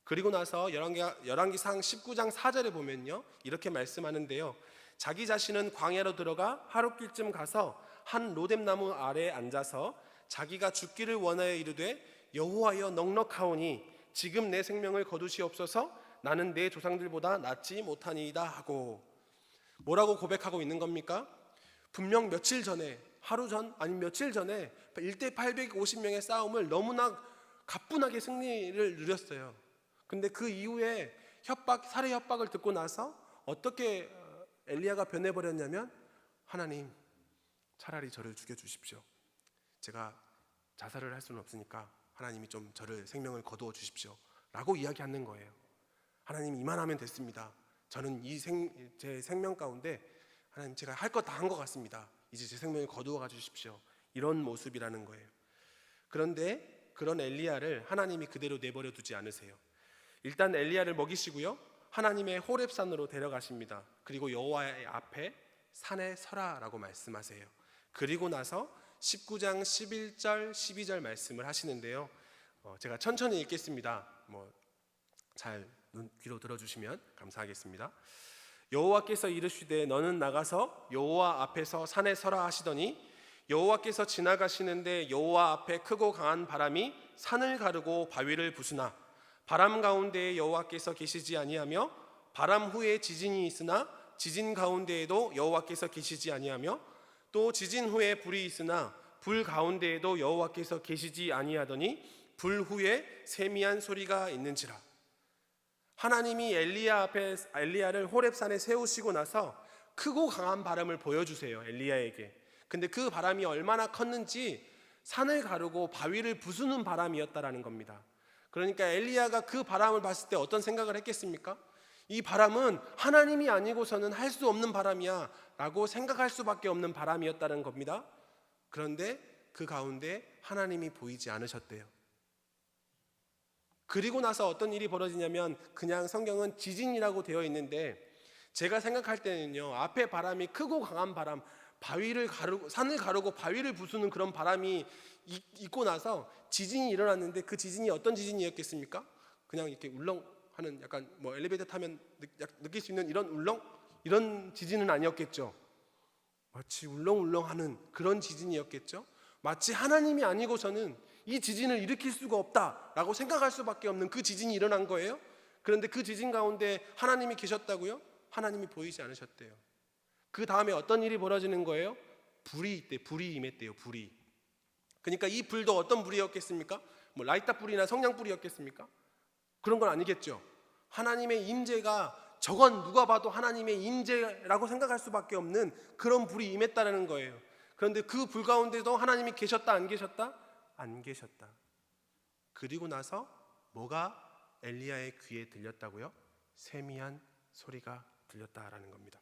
그리고 나서 열왕기상 19장 4절에 보면요, 이렇게 말씀하는데요, 자기 자신은 광야로 들어가 하룻길쯤 가서 한 로뎀나무 아래에 앉아서 자기가 죽기를 원하여 이르되 여호와여 넉넉하오니 지금 내 생명을 거두시옵소서, 나는 내 조상들보다 낫지 못하니이다 하고, 뭐라고 고백하고 있는 겁니까? 분명 며칠 전에, 하루 전 아니면 며칠 전에 1대 850명의 싸움을 너무나 가뿐하게 승리를 누렸어요. 근데 그 이후에 살해 협박을 듣고 나서 어떻게 엘리야가 변해버렸냐면, 하나님 차라리 저를 죽여주십시오. 제가 자살을 할 수는 없으니까 하나님이 좀 저를 생명을 거두어 주십시오 라고 이야기하는 거예요. 하나님 이만하면 됐습니다. 저는 제 생명 가운데 하나님 제가 할 것 다 한 것 같습니다. 이제 제 생명을 거두어 가 주십시오. 이런 모습이라는 거예요. 그런데 그런 엘리야를 하나님이 그대로 내버려 두지 않으세요. 일단 엘리야를 먹이시고요, 하나님의 호렙산으로 데려가십니다. 그리고 여호와의 앞에 산에 서라라고 말씀하세요. 그리고 나서 19장 11절 12절 말씀을 하시는데요, 제가 천천히 읽겠습니다. 잘 귀로 들어주시면 감사하겠습니다. 여호와께서 이르시되 너는 나가서 여호와 앞에서 산에 서라 하시더니 여호와께서 지나가시는데 여호와 앞에 크고 강한 바람이 산을 가르고 바위를 부수나 바람 가운데에 여호와께서 계시지 아니하며 바람 후에 지진이 있으나 지진 가운데에도 여호와께서 계시지 아니하며 또 지진 후에 불이 있으나 불 가운데에도 여호와께서 계시지 아니하더니 불 후에 세미한 소리가 있는지라. 하나님이 엘리야를 호렙산에 세우시고 나서 크고 강한 바람을 보여주세요, 엘리야에게. 근데 그 바람이 얼마나 컸는지 산을 가르고 바위를 부수는 바람이었다라는 겁니다. 그러니까 엘리야가 그 바람을 봤을 때 어떤 생각을 했겠습니까? 이 바람은 하나님이 아니고서는 할 수 없는 바람이야 라고 생각할 수밖에 없는 바람이었다는 겁니다. 그런데 그 가운데 하나님이 보이지 않으셨대요. 그리고 나서 어떤 일이 벌어지냐면, 그냥 성경은 지진이라고 되어 있는데 제가 생각할 때는요, 앞에 바람이 크고 강한 바람, 산을 가르고 바위를 부수는 그런 바람이 있고 나서 지진이 일어났는데, 그 지진이 어떤 지진이었겠습니까? 그냥 이렇게 울렁하는, 약간 엘리베이터 타면 느낄 수 있는 이런 지진은 아니었겠죠. 마치 울렁울렁하는 그런 지진이었겠죠. 마치 하나님이 아니고서는 이 지진을 일으킬 수가 없다라고 생각할 수밖에 없는 그 지진이 일어난 거예요. 그런데 그 지진 가운데 하나님이 계셨다고요? 하나님이 보이지 않으셨대요. 그 다음에 어떤 일이 벌어지는 거예요? 불이 임했대요. 불이. 그러니까 이 불도 어떤 불이었겠습니까? 라이터 불이나 성냥 불이었겠습니까? 그런 건 아니겠죠. 하나님의 임재가, 저건 누가 봐도 하나님의 임재라고 생각할 수밖에 없는 그런 불이 임했다는 거예요. 그런데 그 불 가운데도 하나님이 계셨다 안 계셨다? 안 계셨다. 그리고 나서 뭐가 엘리야의 귀에 들렸다고요? 세미한 소리가 들렸다라는 겁니다.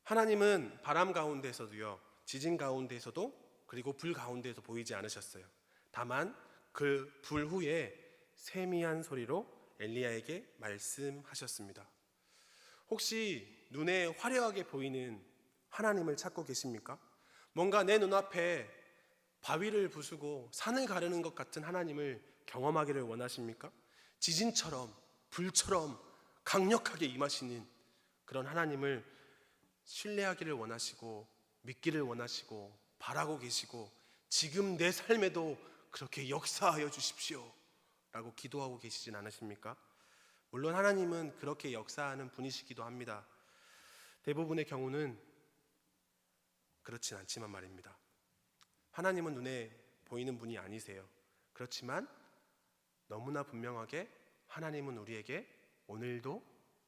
하나님은 바람 가운데서도요, 지진 가운데서도, 그리고 불 가운데서 보이지 않으셨어요. 다만 그 불 후에 세미한 소리로 엘리야에게 말씀하셨습니다. 혹시 눈에 화려하게 보이는 하나님을 찾고 계십니까? 뭔가 내 눈앞에 바위를 부수고 산을 가르는 것 같은 하나님을 경험하기를 원하십니까? 지진처럼 불처럼 강력하게 임하시는 그런 하나님을 신뢰하기를 원하시고 믿기를 원하시고 바라고 계시고 지금 내 삶에도 그렇게 역사하여 주십시오 라고 기도하고 계시진 않으십니까? 물론 하나님은 그렇게 역사하는 분이시기도 합니다. 대부분의 경우는 그렇진 않지만 말입니다. 하나님은 눈에 보이는 분이 아니세요. 그렇지만 너무나 분명하게 하나님은 우리에게 오늘도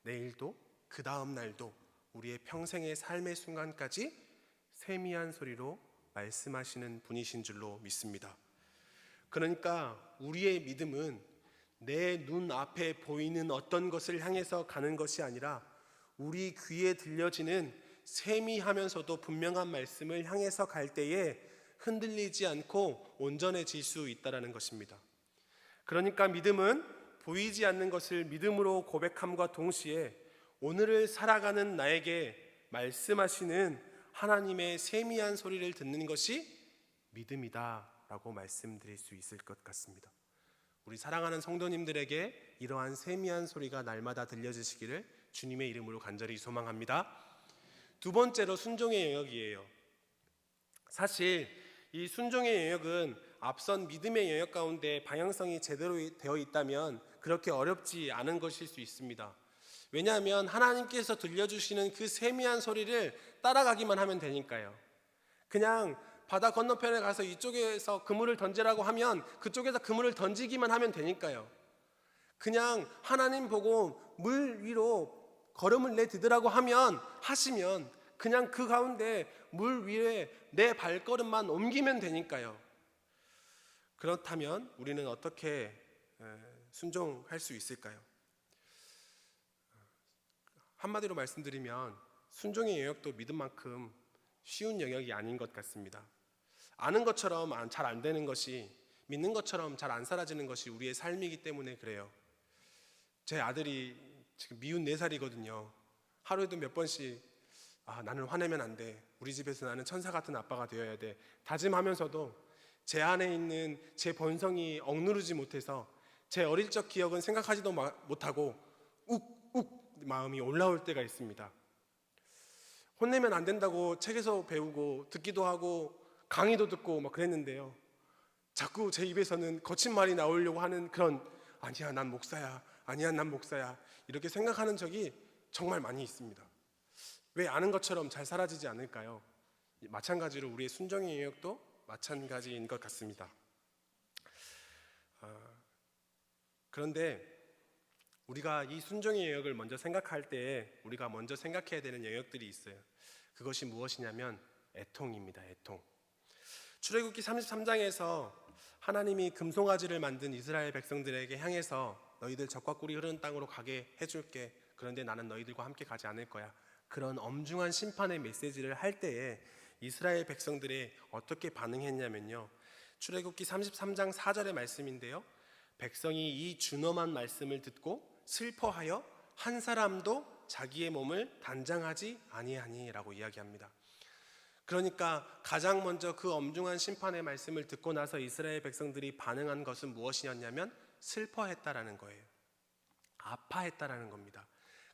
내일도 그 다음 날도 우리의 평생의 삶의 순간까지 세미한 소리로 말씀하시는 분이신 줄로 믿습니다. 그러니까 우리의 믿음은 내 눈앞에 보이는 어떤 것을 향해서 가는 것이 아니라 우리 귀에 들려지는 세미하면서도 분명한 말씀을 향해서 갈 때에 흔들리지 않고 온전해질 수 있다는 것입니다. 그러니까 믿음은 보이지 않는 것을 믿음으로 고백함과 동시에 오늘을 살아가는 나에게 말씀하시는 하나님의 세미한 소리를 듣는 것이 믿음이다 라고 말씀드릴 수 있을 것 같습니다. 우리 사랑하는 성도님들에게 이러한 세미한 소리가 날마다 들려주시기를 주님의 이름으로 간절히 소망합니다. 두 번째로 순종의 영역이에요. 사실 이 순종의 영역은 앞선 믿음의 영역 가운데 방향성이 제대로 되어 있다면 그렇게 어렵지 않은 것일 수 있습니다. 왜냐하면 하나님께서 들려주시는 그 세미한 소리를 따라가기만 하면 되니까요. 그냥 바다 건너편에 가서 이쪽에서 그물을 던지라고 하면 그쪽에서 그물을 던지기만 하면 되니까요. 그냥 하나님 보고 물 위로 걸음을 내디디라고 하시면 그냥 그 가운데 물 위에 내 발걸음만 옮기면 되니까요. 그렇다면 우리는 어떻게 순종할 수 있을까요? 한마디로 말씀드리면 순종의 영역도 믿음만큼 쉬운 영역이 아닌 것 같습니다. 아는 것처럼 잘 안 되는 것이, 믿는 것처럼 잘 안 사라지는 것이 우리의 삶이기 때문에 그래요. 제 아들이 지금 미운 4살이거든요. 하루에도 몇 번씩 나는 화내면 안 돼. 우리 집에서 나는 천사 같은 아빠가 되어야 돼. 다짐하면서도 제 안에 있는 제 본성이 억누르지 못해서 제 어릴 적 기억은 생각하지도 못하고 욱욱 마음이 올라올 때가 있습니다. 혼내면 안 된다고 책에서 배우고 듣기도 하고 강의도 듣고 막 그랬는데요. 자꾸 제 입에서는 거친 말이 나오려고 하는 그런 아니야 난 목사야, 아니야 난 목사야 이렇게 생각하는 적이 정말 많이 있습니다. 왜 아는 것처럼 잘 사라지지 않을까요? 마찬가지로 우리의 순종의 영역도 마찬가지인 것 같습니다. 그런데 우리가 이 순종의 영역을 먼저 생각할 때 우리가 먼저 생각해야 되는 영역들이 있어요. 그것이 무엇이냐면 애통입니다. 애통. 출애굽기 33장에서 하나님이 금송아지를 만든 이스라엘 백성들에게 향해서 너희들 젖과 꿀이 흐르는 땅으로 가게 해줄게. 그런데 나는 너희들과 함께 가지 않을 거야. 그런 엄중한 심판의 메시지를 할 때에 이스라엘 백성들이 어떻게 반응했냐면요. 출애굽기 33장 4절의 말씀인데요. 백성이 이 준엄한 말씀을 듣고 슬퍼하여 한 사람도 자기의 몸을 단장하지 아니하니라고 이야기합니다. 그러니까 가장 먼저 그 엄중한 심판의 말씀을 듣고 나서 이스라엘 백성들이 반응한 것은 무엇이었냐면 슬퍼했다라는 거예요. 아파했다라는 겁니다.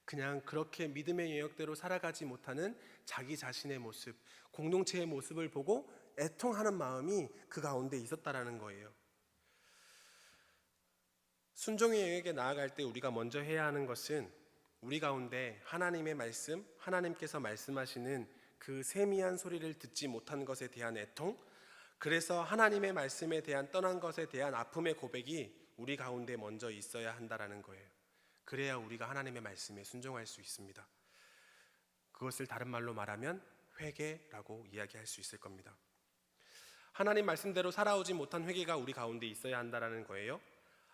그냥 그렇게 믿음의 영역대로 살아가지 못하는 자기 자신의 모습, 공동체의 모습을 보고 애통하는 마음이 그 가운데 있었다라는 거예요. 순종의 영역에 나아갈 때 우리가 먼저 해야 하는 것은 우리 가운데 하나님의 말씀, 하나님께서 말씀하시는 그 세미한 소리를 듣지 못한 것에 대한 애통, 그래서 하나님의 말씀에 대한 떠난 것에 대한 아픔의 고백이 우리 가운데 먼저 있어야 한다라는 거예요. 그래야 우리가 하나님의 말씀에 순종할 수 있습니다. 그것을 다른 말로 말하면 회개라고 이야기할 수 있을 겁니다. 하나님 말씀대로 살아오지 못한 회개가 우리 가운데 있어야 한다라는 거예요.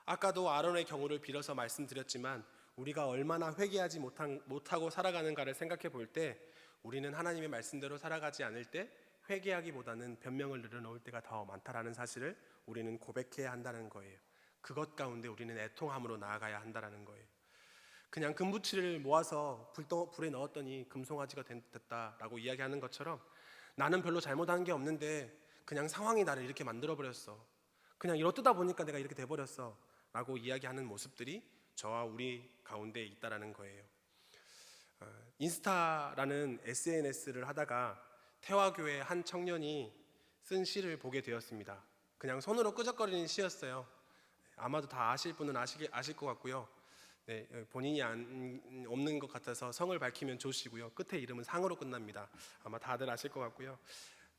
아까도 아론의 경우를 빌어서 말씀드렸지만 우리가 얼마나 회개하지 못하고 살아가는가를 생각해 볼 때 우리는 하나님의 말씀대로 살아가지 않을 때 회개하기보다는 변명을 늘어놓을 때가 더 많다라는 사실을 우리는 고백해야 한다는 거예요. 그것 가운데 우리는 애통함으로 나아가야 한다는 거예요. 그냥 금붙이를 모아서 불에 넣었더니 금송아지가 됐다라고 이야기하는 것처럼 나는 별로 잘못한 게 없는데 그냥 상황이 나를 이렇게 만들어버렸어. 그냥 이러다 보니까 내가 이렇게 돼버렸어 라고 이야기하는 모습들이 저와 우리 가운데 있다라는 거예요. 인스타라는 SNS를 하다가 태화교회 한 청년이 쓴 시를 보게 되었습니다. 그냥 손으로 끄적거리는 시였어요. 아마도 다 아실 분은 아실 것 같고요. 네, 본인이 없는 것 같아서 성을 밝히면 조시고요. 끝에 이름은 상으로 끝납니다. 아마 다들 아실 것 같고요.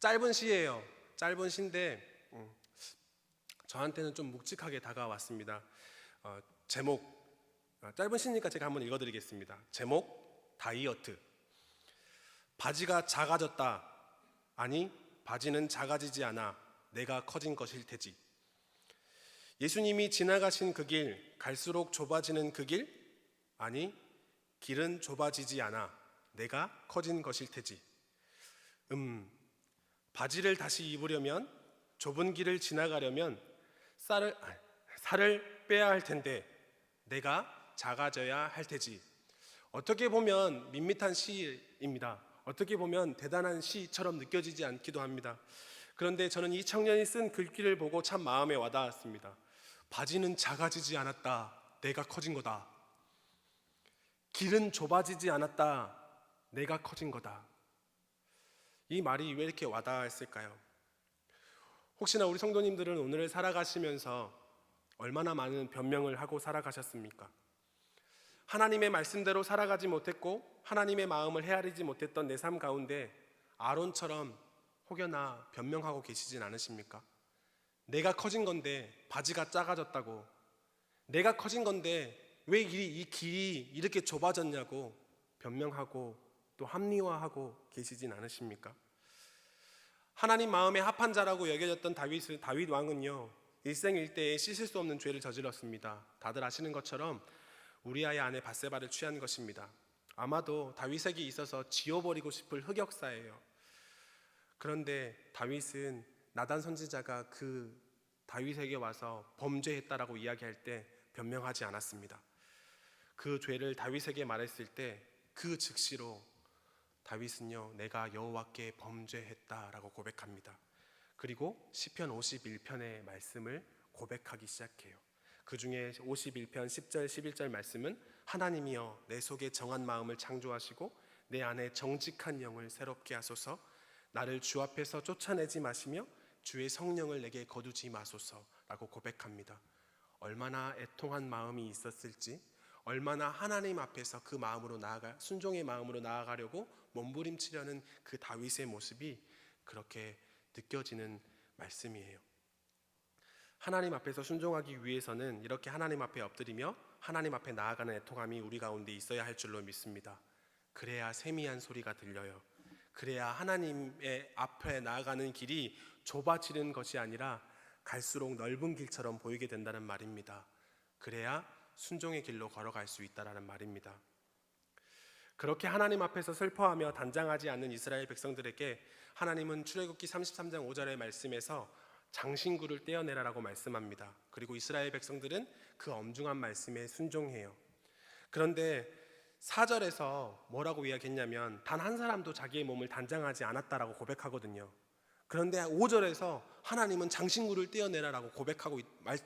짧은 시예요. 짧은 시인데 저한테는 좀 묵직하게 다가왔습니다. 제목, 짧은 시니까 제가 한번 읽어드리겠습니다. 제목, 다이어트. 바지가 작아졌다. 아니, 바지는 작아지지 않아. 내가 커진 것일 테지. 예수님이 지나가신 그 길, 갈수록 좁아지는 그 길? 아니, 길은 좁아지지 않아. 내가 커진 것일 테지. 바지를 다시 입으려면, 좁은 길을 지나가려면 살을 빼야 할 텐데 내가 작아져야 할 테지. 어떻게 보면 밋밋한 시입니다. 어떻게 보면 대단한 시처럼 느껴지지 않기도 합니다. 그런데 저는 이 청년이 쓴 글귀를 보고 참 마음에 와닿았습니다. 바지는 작아지지 않았다. 내가 커진 거다. 길은 좁아지지 않았다. 내가 커진 거다. 이 말이 왜 이렇게 와닿았을까요? 혹시나 우리 성도님들은 오늘을 살아가시면서 얼마나 많은 변명을 하고 살아가셨습니까? 하나님의 말씀대로 살아가지 못했고 하나님의 마음을 헤아리지 못했던 내 삶 가운데 아론처럼 혹여나 변명하고 계시진 않으십니까? 내가 커진 건데 바지가 작아졌다고, 내가 커진 건데 왜 이 길이 이렇게 좁아졌냐고 변명하고 또 합리화하고 계시진 않으십니까? 하나님 마음에 합한 자라고 여겨졌던 다윗 왕은요, 일생일대에 씻을 수 없는 죄를 저질렀습니다. 다들 아시는 것처럼 우리아의 아내 밧세바를 취한 것입니다. 아마도 다윗에게 있어서 지워버리고 싶을 흑역사예요. 그런데 다윗은 나단 선지자가 그 다윗에게 와서 범죄했다라고 이야기할 때 변명하지 않았습니다. 그 죄를 다윗에게 말했을 때 그 즉시로 다윗은요, 내가 여호와께 범죄했다라고 고백합니다. 그리고 시편 51편의 말씀을 고백하기 시작해요. 그 중에 51편 10절 11절 말씀은 하나님이여 내 속에 정한 마음을 창조하시고 내 안에 정직한 영을 새롭게 하소서. 나를 주 앞에서 쫓아내지 마시며 주의 성령을 내게 거두지 마소서라고 고백합니다. 얼마나 애통한 마음이 있었을지, 얼마나 하나님 앞에서 그 마음으로 순종의 마음으로 나아가려고 몸부림치려는 그 다윗의 모습이 그렇게 느껴지는 말씀이에요. 하나님 앞에서 순종하기 위해서는 이렇게 하나님 앞에 엎드리며 하나님 앞에 나아가는 애통함이 우리 가운데 있어야 할 줄로 믿습니다. 그래야 세미한 소리가 들려요. 그래야 하나님의 앞에 나아가는 길이 좁아지는 것이 아니라 갈수록 넓은 길처럼 보이게 된다는 말입니다. 그래야 순종의 길로 걸어갈 수 있다는 말입니다. 그렇게 하나님 앞에서 슬퍼하며 단장하지 않는 이스라엘 백성들에게 하나님은 출애굽기 33장 5절의 말씀에서 장신구를 떼어내라라고 말씀합니다. 그리고 이스라엘 백성들은 그 엄중한 말씀에 순종해요. 그런데 4절에서 뭐라고 이야기했냐면 단 한 사람도 자기의 몸을 단장하지 않았다라고 고백하거든요. 그런데 5절에서 하나님은 장신구를 떼어내라라고 고백하고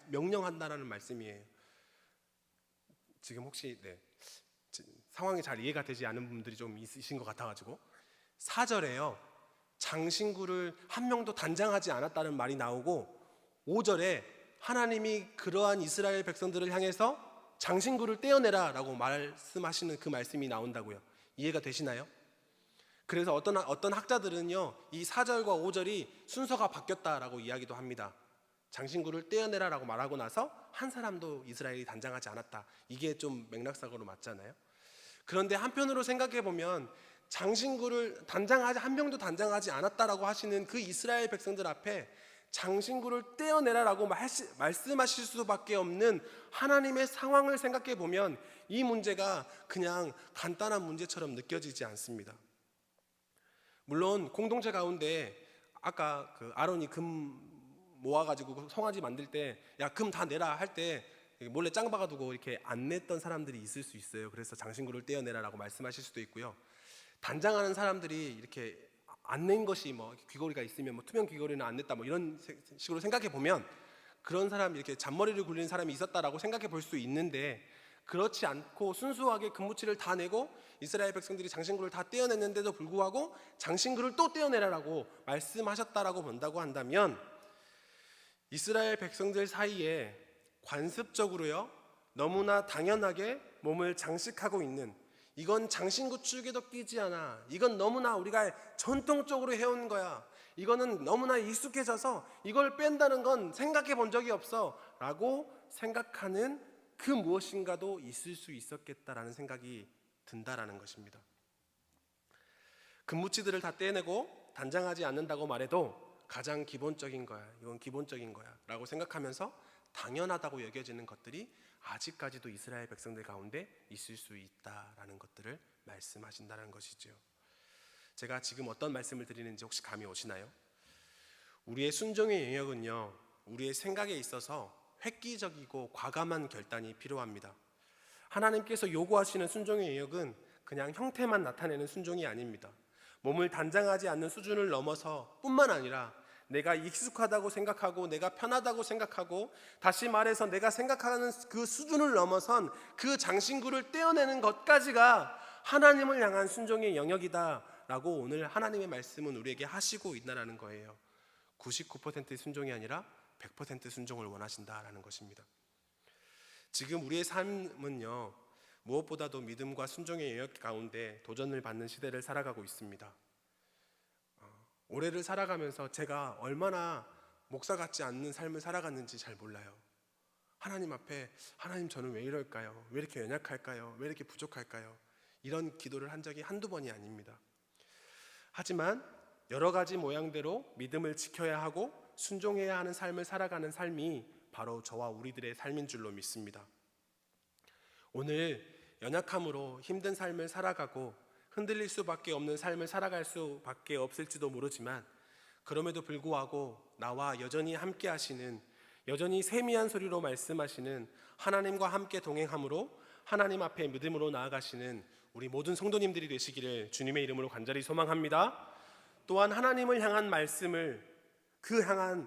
명령한다라는 말씀이에요. 지금 혹시 상황이 잘 이해가 되지 않은 분들이 좀 있으신 것 같아가지고 4절에요, 장신구를 한 명도 단장하지 않았다는 말이 나오고 5절에 하나님이 그러한 이스라엘 백성들을 향해서 장신구를 떼어내라 라고 말씀하시는 그 말씀이 나온다고요. 이해가 되시나요? 그래서 어떤 학자들은요, 이 4절과 5절이 순서가 바뀌었다라고 이야기도 합니다. 장신구를 떼어내라 라고 말하고 나서 한 사람도 이스라엘이 단장하지 않았다. 이게 좀 맥락상으로 맞잖아요. 그런데 한편으로 생각해 보면 장신구를 한 명도 단장하지 않았다라고 하시는 그 이스라엘 백성들 앞에 장신구를 떼어내라라고 말씀하실 수밖에 없는 하나님의 상황을 생각해 보면 이 문제가 그냥 간단한 문제처럼 느껴지지 않습니다. 물론 공동체 가운데 아까 그 아론이 금 모아가지고 송아지 만들 때 야, 금 다 내라 할 때 몰래 짱 박아두고 이렇게 안 냈던 사람들이 있을 수 있어요. 그래서 장신구를 떼어내라라고 말씀하실 수도 있고요. 단장하는 사람들이 이렇게 안 낸 것이 뭐 귀걸이가 있으면 뭐 투명 귀걸이는 안 냈다 뭐 이런 식으로 생각해 보면 그런 사람, 이렇게 잔머리를 굴리는 사람이 있었다라고 생각해 볼 수 있는데, 그렇지 않고 순수하게 금무치를 다 내고 이스라엘 백성들이 장신구를 다 떼어냈는데도 불구하고 장신구를 또 떼어내라라고 말씀하셨다라고 본다고 한다면, 이스라엘 백성들 사이에 관습적으로요 너무나 당연하게 몸을 장식하고 있는, 이건 장신구 축에도 끼지 않아, 이건 너무나 우리가 전통적으로 해온 거야, 이거는 너무나 익숙해져서 이걸 뺀다는 건 생각해 본 적이 없어 라고 생각하는 그 무엇인가도 있을 수 있었겠다라는 생각이 든다라는 것입니다. 금무치들을 다 떼내고 단장하지 않는다고 말해도 가장 기본적인 거야, 이건 기본적인 거야 라고 생각하면서 당연하다고 여겨지는 것들이 아직까지도 이스라엘 백성들 가운데 있을 수 있다라는 것들을 말씀하신다는 것이죠. 제가 지금 어떤 말씀을 드리는지 혹시 감이 오시나요? 우리의 순종의 영역은요 우리의 생각에 있어서 획기적이고 과감한 결단이 필요합니다. 하나님께서 요구하시는 순종의 영역은 그냥 형태만 나타내는 순종이 아닙니다. 몸을 단장하지 않는 수준을 넘어서 뿐만 아니라 내가 익숙하다고 생각하고 내가 편하다고 생각하고, 다시 말해서 내가 생각하는 그 수준을 넘어선 그 장신구를 떼어내는 것까지가 하나님을 향한 순종의 영역이다라고 오늘 하나님의 말씀은 우리에게 하시고 있다는 거예요. 99%의 순종이 아니라 100% 순종을 원하신다라는 것입니다. 지금 우리의 삶은요 무엇보다도 믿음과 순종의 영역 가운데 도전을 받는 시대를 살아가고 있습니다. 올해를 살아가면서 제가 얼마나 목사 같지 않는 삶을 살아갔는지 잘 몰라요. 하나님 앞에, 하나님 저는 왜 이럴까요? 왜 이렇게 연약할까요? 왜 이렇게 부족할까요? 이런 기도를 한 적이 한두 번이 아닙니다. 하지만 여러 가지 모양대로 믿음을 지켜야 하고 순종해야 하는 삶을 살아가는 삶이 바로 저와 우리들의 삶인 줄로 믿습니다. 오늘 연약함으로 힘든 삶을 살아가고 흔들릴 수밖에 없는 삶을 살아갈 수밖에 없을지도 모르지만, 그럼에도 불구하고 나와 여전히 함께 하시는, 여전히 세미한 소리로 말씀하시는 하나님과 함께 동행함으로 하나님 앞에 믿음으로 나아가시는 우리 모든 성도님들이 되시기를 주님의 이름으로 간절히 소망합니다. 또한 하나님을 향한 말씀을 향한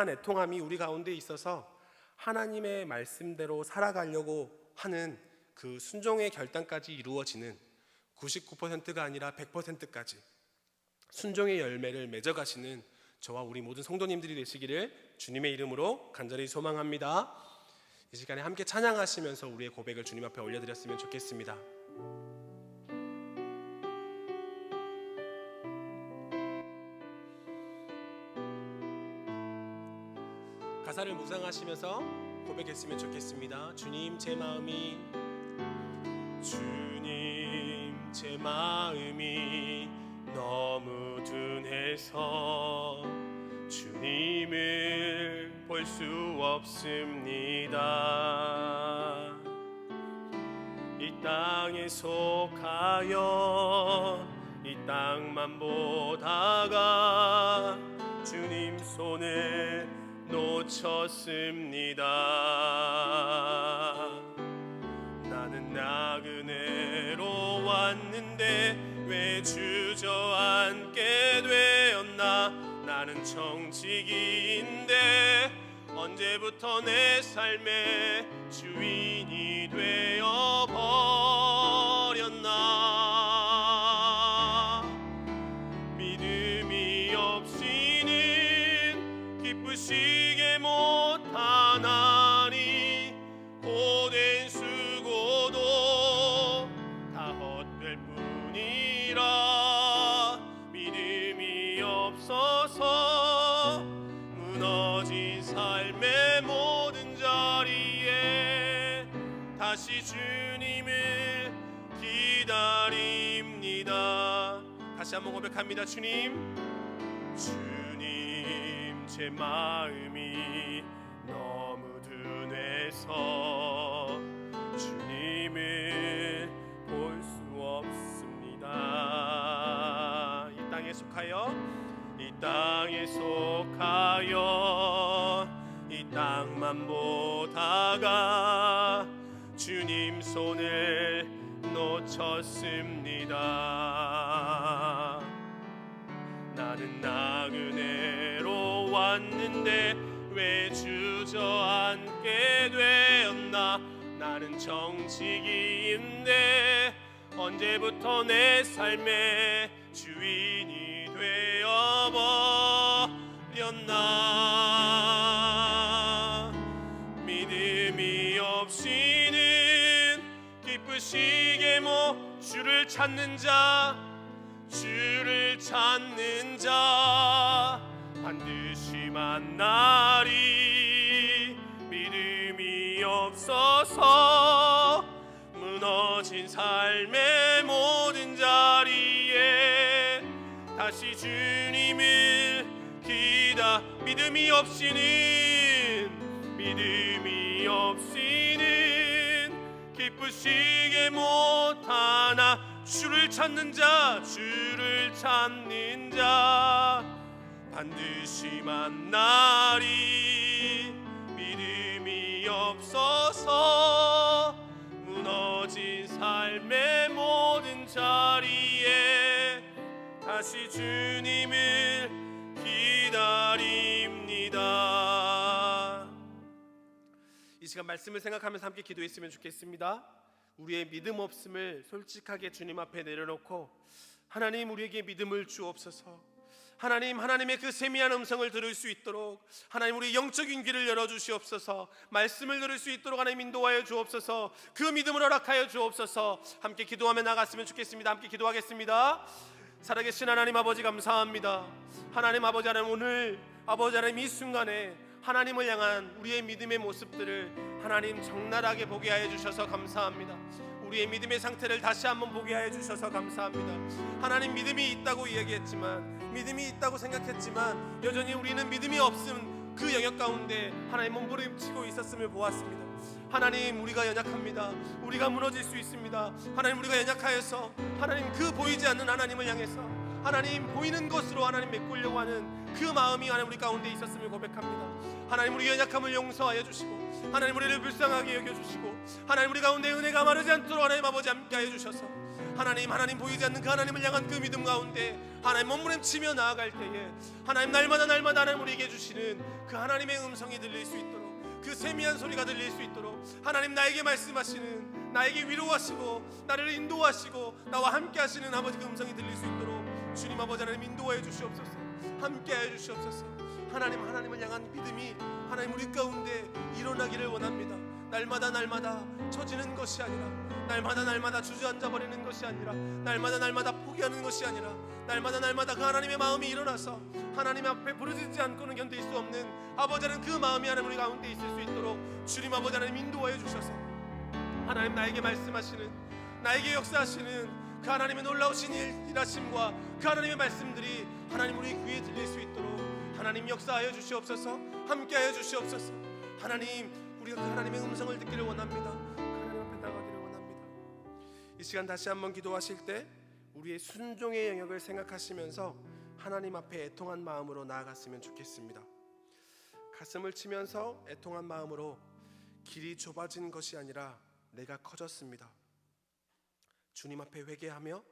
애통함이 우리 가운데 있어서 하나님의 말씀대로 살아가려고 하는 그 순종의 결단까지 이루어지는, 99%가 아니라 100%까지 순종의 열매를 맺어가시는 저와 우리 모든 성도님들이 되시기를 주님의 이름으로 간절히 소망합니다. 이 시간에 함께 찬양하시면서 우리의 고백을 주님 앞에 올려드렸으면 좋겠습니다. 가사를 묵상하시면서 고백했으면 좋겠습니다. 주님 제 마음이 너무 둔해서 주님을 볼 수 없습니다. 이 땅에 속하여 이 땅만 보다가 주님 손을 놓쳤습니다. 나는 나그네로 왔는데 왜 주저앉게 되었나. 나는 청지기인데 언제부터 내 삶의 주인이 되어버렸나. 믿음이 없이는 기쁘시게 못하나니 고된 수고도 다 헛될 뿐이라. 믿음이 없어서 무너진 삶의 모든 자리에 다시 주님을 기다립니다. 다시 한번 고백합니다. 주님 제 마음이 너무 둔해서 주님을 볼 수 없습니다. 이 땅에 속하여 이 땅만 보다가 주님 손을 놓쳤습니다. 나는 나그네로 왔는데 왜 주저앉게 되었나. 나는 정직이인데 언제부터 내 삶의 주인이 되어버렸나. 믿음이 없이는 기쁘시게 주를 찾는 자, 주를 찾는 자 반드시 만나리. 믿음이 없어서 무너진 삶의 모든 자리에 다시 주님을 믿음이 없이는 기쁘시게 못하나. 주를 찾는 자, 주를 찾는 자 반드시 만나리. 믿음이 없어서 무너진 삶의 모든 자리에 다시 주님을 기다립니다. 이 시간 말씀을 생각하면서 함께 기도했으면 좋겠습니다. 우리의 믿음 없음을 솔직하게 주님 앞에 내려놓고, 하나님 우리에게 믿음을 주옵소서. 하나님의 그 세미한 음성을 들을 수 있도록 하나님 우리 영적인 귀를 열어주시옵소서. 말씀을 들을 수 있도록 하나님 인도하여 주옵소서. 그 믿음을 허락하여 주옵소서. 함께 기도하며 나갔으면 좋겠습니다. 함께 기도하겠습니다. 살아계신 하나님 아버지 감사합니다. 하나님 아버지 하나님, 오늘 아버지 하나님 이 순간에 하나님을 향한 우리의 믿음의 모습들을 하나님 적나라하게 보게 하여 주셔서 감사합니다. 우리의 믿음의 상태를 다시 한번 보게 하여 주셔서 감사합니다. 하나님, 믿음이 있다고 이야기했지만, 믿음이 있다고 생각했지만 여전히 우리는 믿음이 없음 그 영역 가운데 하나님 몸부림치고 있었음을 보았습니다. 하나님, 우리가 연약합니다. 우리가 무너질 수 있습니다. 하나님, 우리가 연약하여서 하나님 그 보이지 않는 하나님을 향해서 하나님 보이는 것으로 하나님 메꾸려고 하는 그 마음이 하나님 우리 가운데 있었음을 고백합니다. 하나님, 우리 연약함을 용서하여 주시고 하나님 우리를 불쌍하게 여겨주시고 하나님 우리 가운데 은혜가 마르지 않도록 하나님 아버지 함께하여 주셔서 하나님 보이지 않는 그 하나님을 향한 그 믿음 가운데 하나님 몸부림치며 나아갈 때에 하나님 날마다 하나님 우리에게 주시는 그 하나님의 음성이 들릴 수 있도록, 그 세미한 소리가 들릴 수 있도록 하나님 나에게 말씀하시는, 나에게 위로하시고 나를 인도하시고 나와 함께 하시는 아버지 그 음성이 들릴 수 있도록 주님 아버지 하나님 인도하여 주시옵소서. 함께하여 주시옵소서. 하나님을 향한 믿음이 하나님 우리 가운데 일어나기를 원합니다. 날마다 처지는 것이 아니라, 날마다 주저앉아 버리는 것이 아니라, 날마다 포기하는 것이 아니라, 날마다 그 하나님의 마음이 일어나서 하나님 앞에 부르짖지 않고는 견딜 수 없는 아버지 하나님 그 마음이 하나님 우리 가운데 있을 수 있도록 주님 아버지 하나님 인도하여 주셔서 하나님 나에게 말씀하시는, 나에게 역사하시는 그 하나님의 놀라우신 일하심과 그 하나님의 말씀들이 하나님 우리 귀에 들릴 수 있도록 하나님 역사하여 주시옵소서. 함께하여 주시옵소서. 하나님, 우리가 그 하나님의 음성을 듣기를 원합니다. 하나님 앞에 나가기를 원합니다. 이 시간 다시 한번 기도하실 때 우리의 순종의 영역을 생각하시면서 하나님 앞에 애통한 마음으로 나아갔으면 좋겠습니다. 가슴을 치면서 애통한 마음으로, 길이 좁아진 것이 아니라 내가 커졌습니다. 주님 앞에 회개하며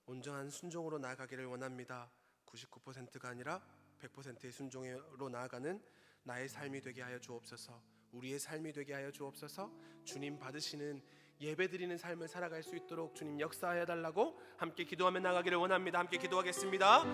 온전한 순종으로 나아가기를 원합니다. 99%가 아니라 100%의 순종으로 나아가는 나의 삶이 되게 하여 주옵소서. 우리의 삶이 되게 하여 주옵소서. 주님 받으시는 예배드리는 삶을 살아갈 수 있도록 주님 역사하여 달라고 함께 기도하며 나가기를 원합니다. 함께 기도하겠습니다.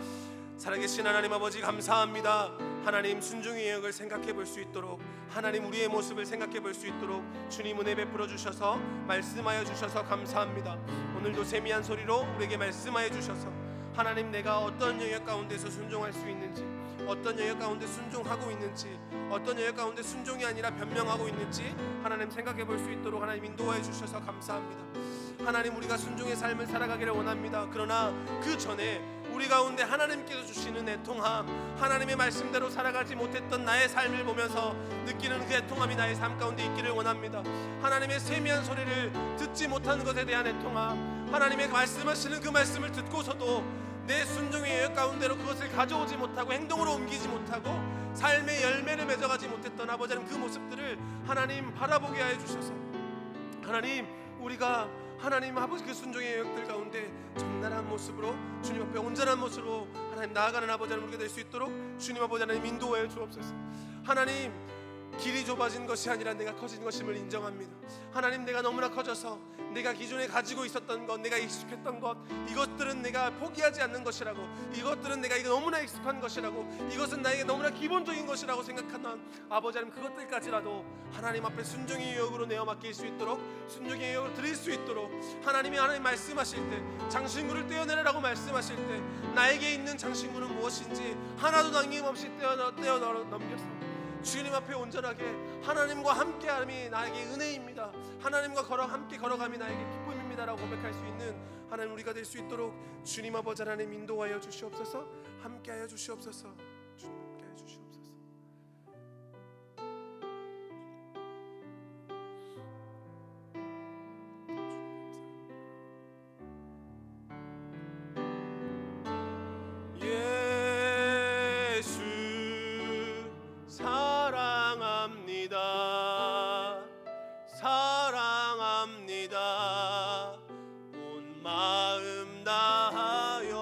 살아계신 하나님 아버지 감사합니다. 하나님, 순종의 영역을 생각해 볼 수 있도록, 하나님 우리의 모습을 생각해 볼 수 있도록 주님 은혜 베풀어 주셔서 말씀하여 주셔서 감사합니다. 오늘도 세미한 소리로 우리에게 말씀하여 주셔서 하나님, 내가 어떤 영역 가운데서 순종할 수 있는지, 어떤 영역 가운데 순종하고 있는지, 어떤 영역 가운데 순종이 아니라 변명하고 있는지 하나님 생각해 볼 수 있도록 하나님 인도해 주셔서 감사합니다. 하나님, 우리가 순종의 삶을 살아가기를 원합니다. 그러나 그 전에 우리 가운데 하나님께서 주시는 애통함, 하나님의 말씀대로 살아가지 못했던 나의 삶을 보면서 느끼는 그 애통함이 나의 삶 가운데 있기를 원합니다. 하나님의 세미한 소리를 듣지 못하는 것에 대한 애통함, 하나님의 말씀하시는 그 말씀을 듣고서도 내 순종의 영역 가운데로 그것을 가져오지 못하고 행동으로 옮기지 못하고 삶의 열매를 맺어가지 못했던 아버지 하나님 그 모습들을 하나님 바라보게 하여 주셔서 하나님, 우리가 하나님 아버지 그 순종의 영역들 가운데 적나라한 모습으로 주님 앞에 온전한 모습으로 하나님 나아가는 아버지 하나님 우리가 될 수 있도록 주님 아버지 하나님 인도하여 주옵소서. 하나님 길이 좁아진 것이 아니라 내가 커진 것임을 인정합니다. 하나님 내가 너무나 커져서 내가 기존에 가지고 있었던 것, 내가 익숙했던 것, 이것들은 내가 포기하지 않는 것이라고, 이것들은 내가 이거 너무나 익숙한 것이라고, 이것은 나에게 너무나 기본적인 것이라고 생각하는 아버지 하나님 그것들까지라도 하나님 앞에 순종의 영역으로 내어 맡길 수 있도록, 순종의 영역으로 드릴 수 있도록 하나님이 하나님 말씀하실 때 장신구를 떼어내라고 말씀하실 때 나에게 있는 장신구는 무엇인지 하나도 남김없이 떼어 넘겨서 주님 앞에 온전하게 하나님과 함께함이 나에게 은혜입니다. 하나님과 함께 걸어감이 나에게 기쁨입니다라고 고백할 수 있는 하나님 우리가 될 수 있도록 주님 아버지 하나님 인도하여 주시옵소서. 함께하여 주시옵소서. 주님 함께하여 주시옵소서. 사랑합니다. 온 마음 다하여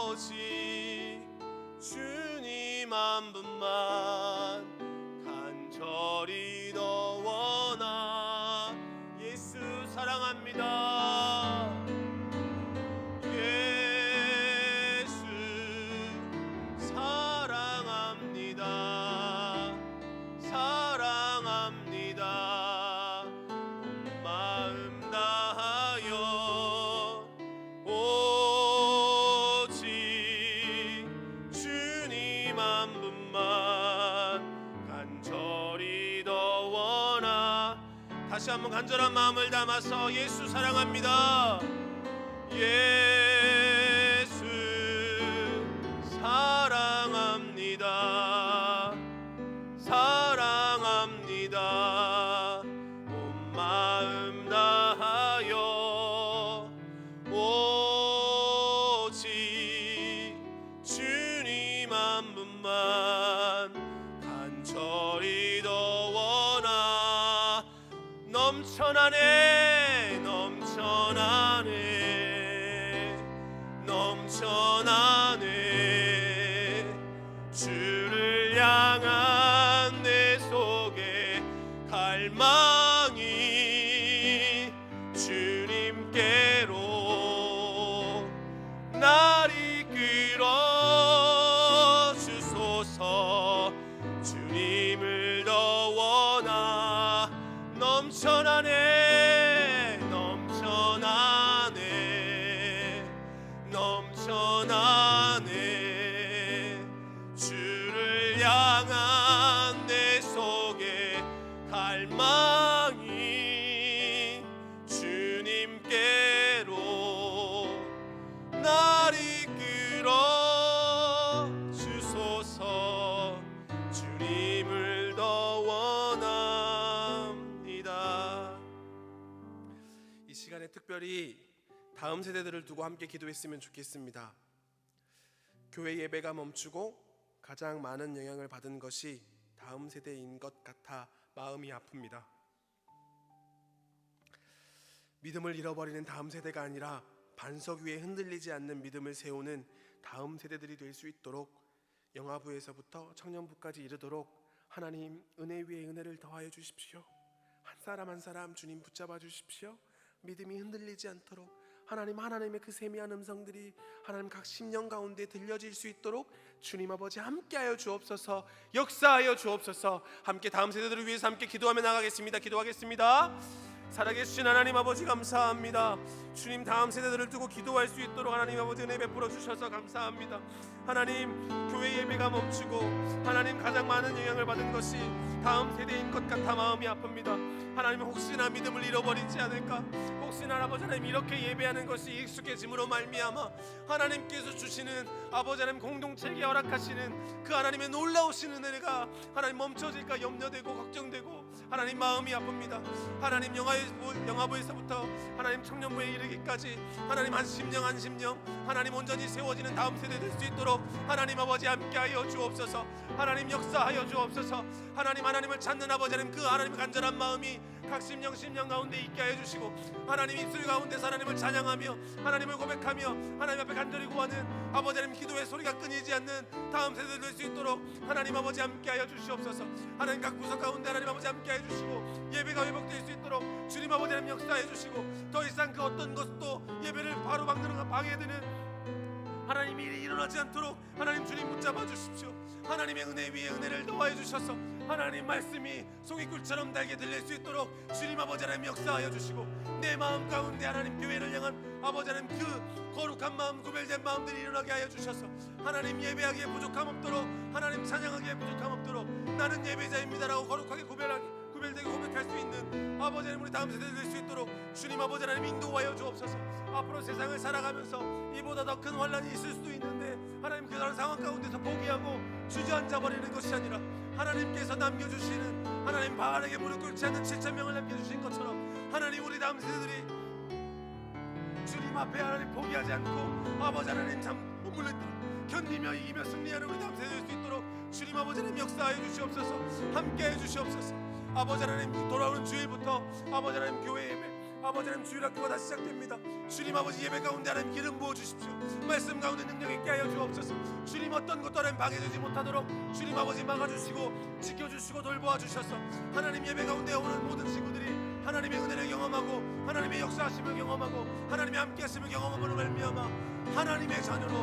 오직 주님 한 분만 간절히 더 원하. 예수 사랑합니다. 예수 사랑합니다. 사랑합니다. 온 마음 다하여 오직 주님 한 분만 간절히 더 원하. 다시 한번 간절한 마음을 담아서 예수 사랑합니다. 예수 사랑합니다. 사랑합니다. 온 마음 다하여 오직 주님 한 분만 간절히 더 원하. 넘쳐나네 넘쳐나네 넘쳐나네. 주를 향한 내 속에 갈망이 주님께로 날 이끌어 주소서. 주님을 더 원하. 넘쳐나네 넘쳐나네 넘쳐나네. 주를 향한 내 속에 갈망이 주님께로 날 이끌어 주소서. 주님을 더 원합니다. 이 시간에 특별히 다음 세대들을 두고 함께 기도했으면 좋겠습니다. 교회 예배가 멈추고 가장 많은 영향을 받은 것이 다음 세대인 것 같아 마음이 아픕니다. 믿음을 잃어버리는 다음 세대가 아니라 반석 위에 흔들리지 않는 믿음을 세우는 다음 세대들이 될 수 있도록 영아부에서부터 청년부까지 이르도록 하나님 은혜 위에 은혜를 더하여 주십시오. 한 사람 한 사람 주님 붙잡아 주십시오. 믿음이 흔들리지 않도록 하나님의 그 세미한 음성들이 하나님 각 심령 가운데 들려질 수 있도록 주님 아버지 함께하여 주옵소서. 역사하여 주옵소서. 함께 다음 세대들을 위해서 함께 기도하며 나가겠습니다. 기도하겠습니다. 살아계신 하나님 아버지 감사합니다. 주님 다음 세대들을 두고 기도할 수 있도록 하나님 아버지 은혜 베풀어 주셔서 감사합니다. 하나님 교회 예배가 멈추고 하나님 가장 많은 영향을 받은 것이 다음 세대인 것 같아 마음이 아픕니다. 하나님 혹시나 믿음을 잃어버리지 않을까. 혹시나 아버지 하나님 이렇게 예배하는 것이 익숙해짐으로 말미암아 하나님께서 주시는 아버지 하나님 공동체에게 허락하시는 그 하나님의 놀라우신 은혜가 하나님 멈춰질까 염려되고 걱정되고 하나님 마음이 아픕니다. 하나님 영아부에서부터 하나님 청년부에 이르기까지 하나님 한 심령 한 심령 하나님 온전히 세워지는 다음 세대 될 수 있도록 하나님 아버지 함께하여 주옵소서. 하나님 역사하여 주옵소서. 하나님을 찾는 아버지 하나님 그 하나님의 간절한 마음이 각 심령 가운데 있게 하여 주시고 하나님 입술 가운데서 하나님을 찬양하며 하나님을 고백하며 하나님 앞에 간절히 구하는 아버지 하나님 기도의 소리가 끊이지 않는 다음 세대 될 수 있도록 하나님 아버지 함께 하여 주시옵소서. 하나님 각 구석 가운데 하나님 아버지 함께 하여 주시고 예배가 회복될 수 있도록 주님 아버지 하나님 역사해 주시고 더 이상 그 어떤 것도 예배를 바로 막는 방해되는 하나님 일이 일어나지 않도록 하나님 주님 붙잡아 주십시오. 하나님의 은혜 위에 은혜를 더하여 주셔서 하나님 말씀이 송이꿀처럼 달게 들릴 수 있도록 주님 아버지 하나님 역사하여 주시고 내 마음 가운데 하나님 교회를 향한 아버지 하나님 그 거룩한 마음 구별된 마음들이 일어나게 하여 주셔서 하나님 예배하기에 부족함 없도록 하나님 찬양하기에 부족함 없도록 나는 예배자입니다라고 거룩하게 구별되게 고백할 수 있는 아버지 하나님 우리 다음 세대 될 수 있도록 주님 아버지 하나님 인도하여 주옵소서. 앞으로 세상을 살아가면서 이보다 더 큰 환난이 있을 수도 있는데 하나님 그런 상황 가운데서 포기하고 주저앉아 버리는 것이 아니라 하나님께서 남겨주시는 하나님 바알에게 무릎 꿇지 않는 7,000명을 남겨주신 것처럼 하나님 우리 다음 세대들이 주님 앞에 하나님 포기하지 않고 아버지 하나님 참 몸을 견디며 이기며 승리하는 우리 다음 세대 될 수 있도록 주님 아버지 하나님 역사하여 주시옵소서. 함께해 주시옵소서. 아버지 하나님 돌아오는 주일부터 아버지 하나님 교회 예배 아버지 하나님 주일학교가 다시 시작됩니다. 주님 아버지 예배 가운데 하나님 기름 부어주십시오. 말씀 가운데 능력 있게 하여 주옵소서. 주님 어떤 것도 하나님 방해되지 못하도록 주님 아버지 막아주시고 지켜주시고 돌보아주셔서 하나님 예배 가운데 오는 모든 친구들이 하나님의 은혜를 경험하고 하나님의 역사하심을 경험하고 하나님의 함께하심을 경험함으로 말미암아 하나님의 자녀로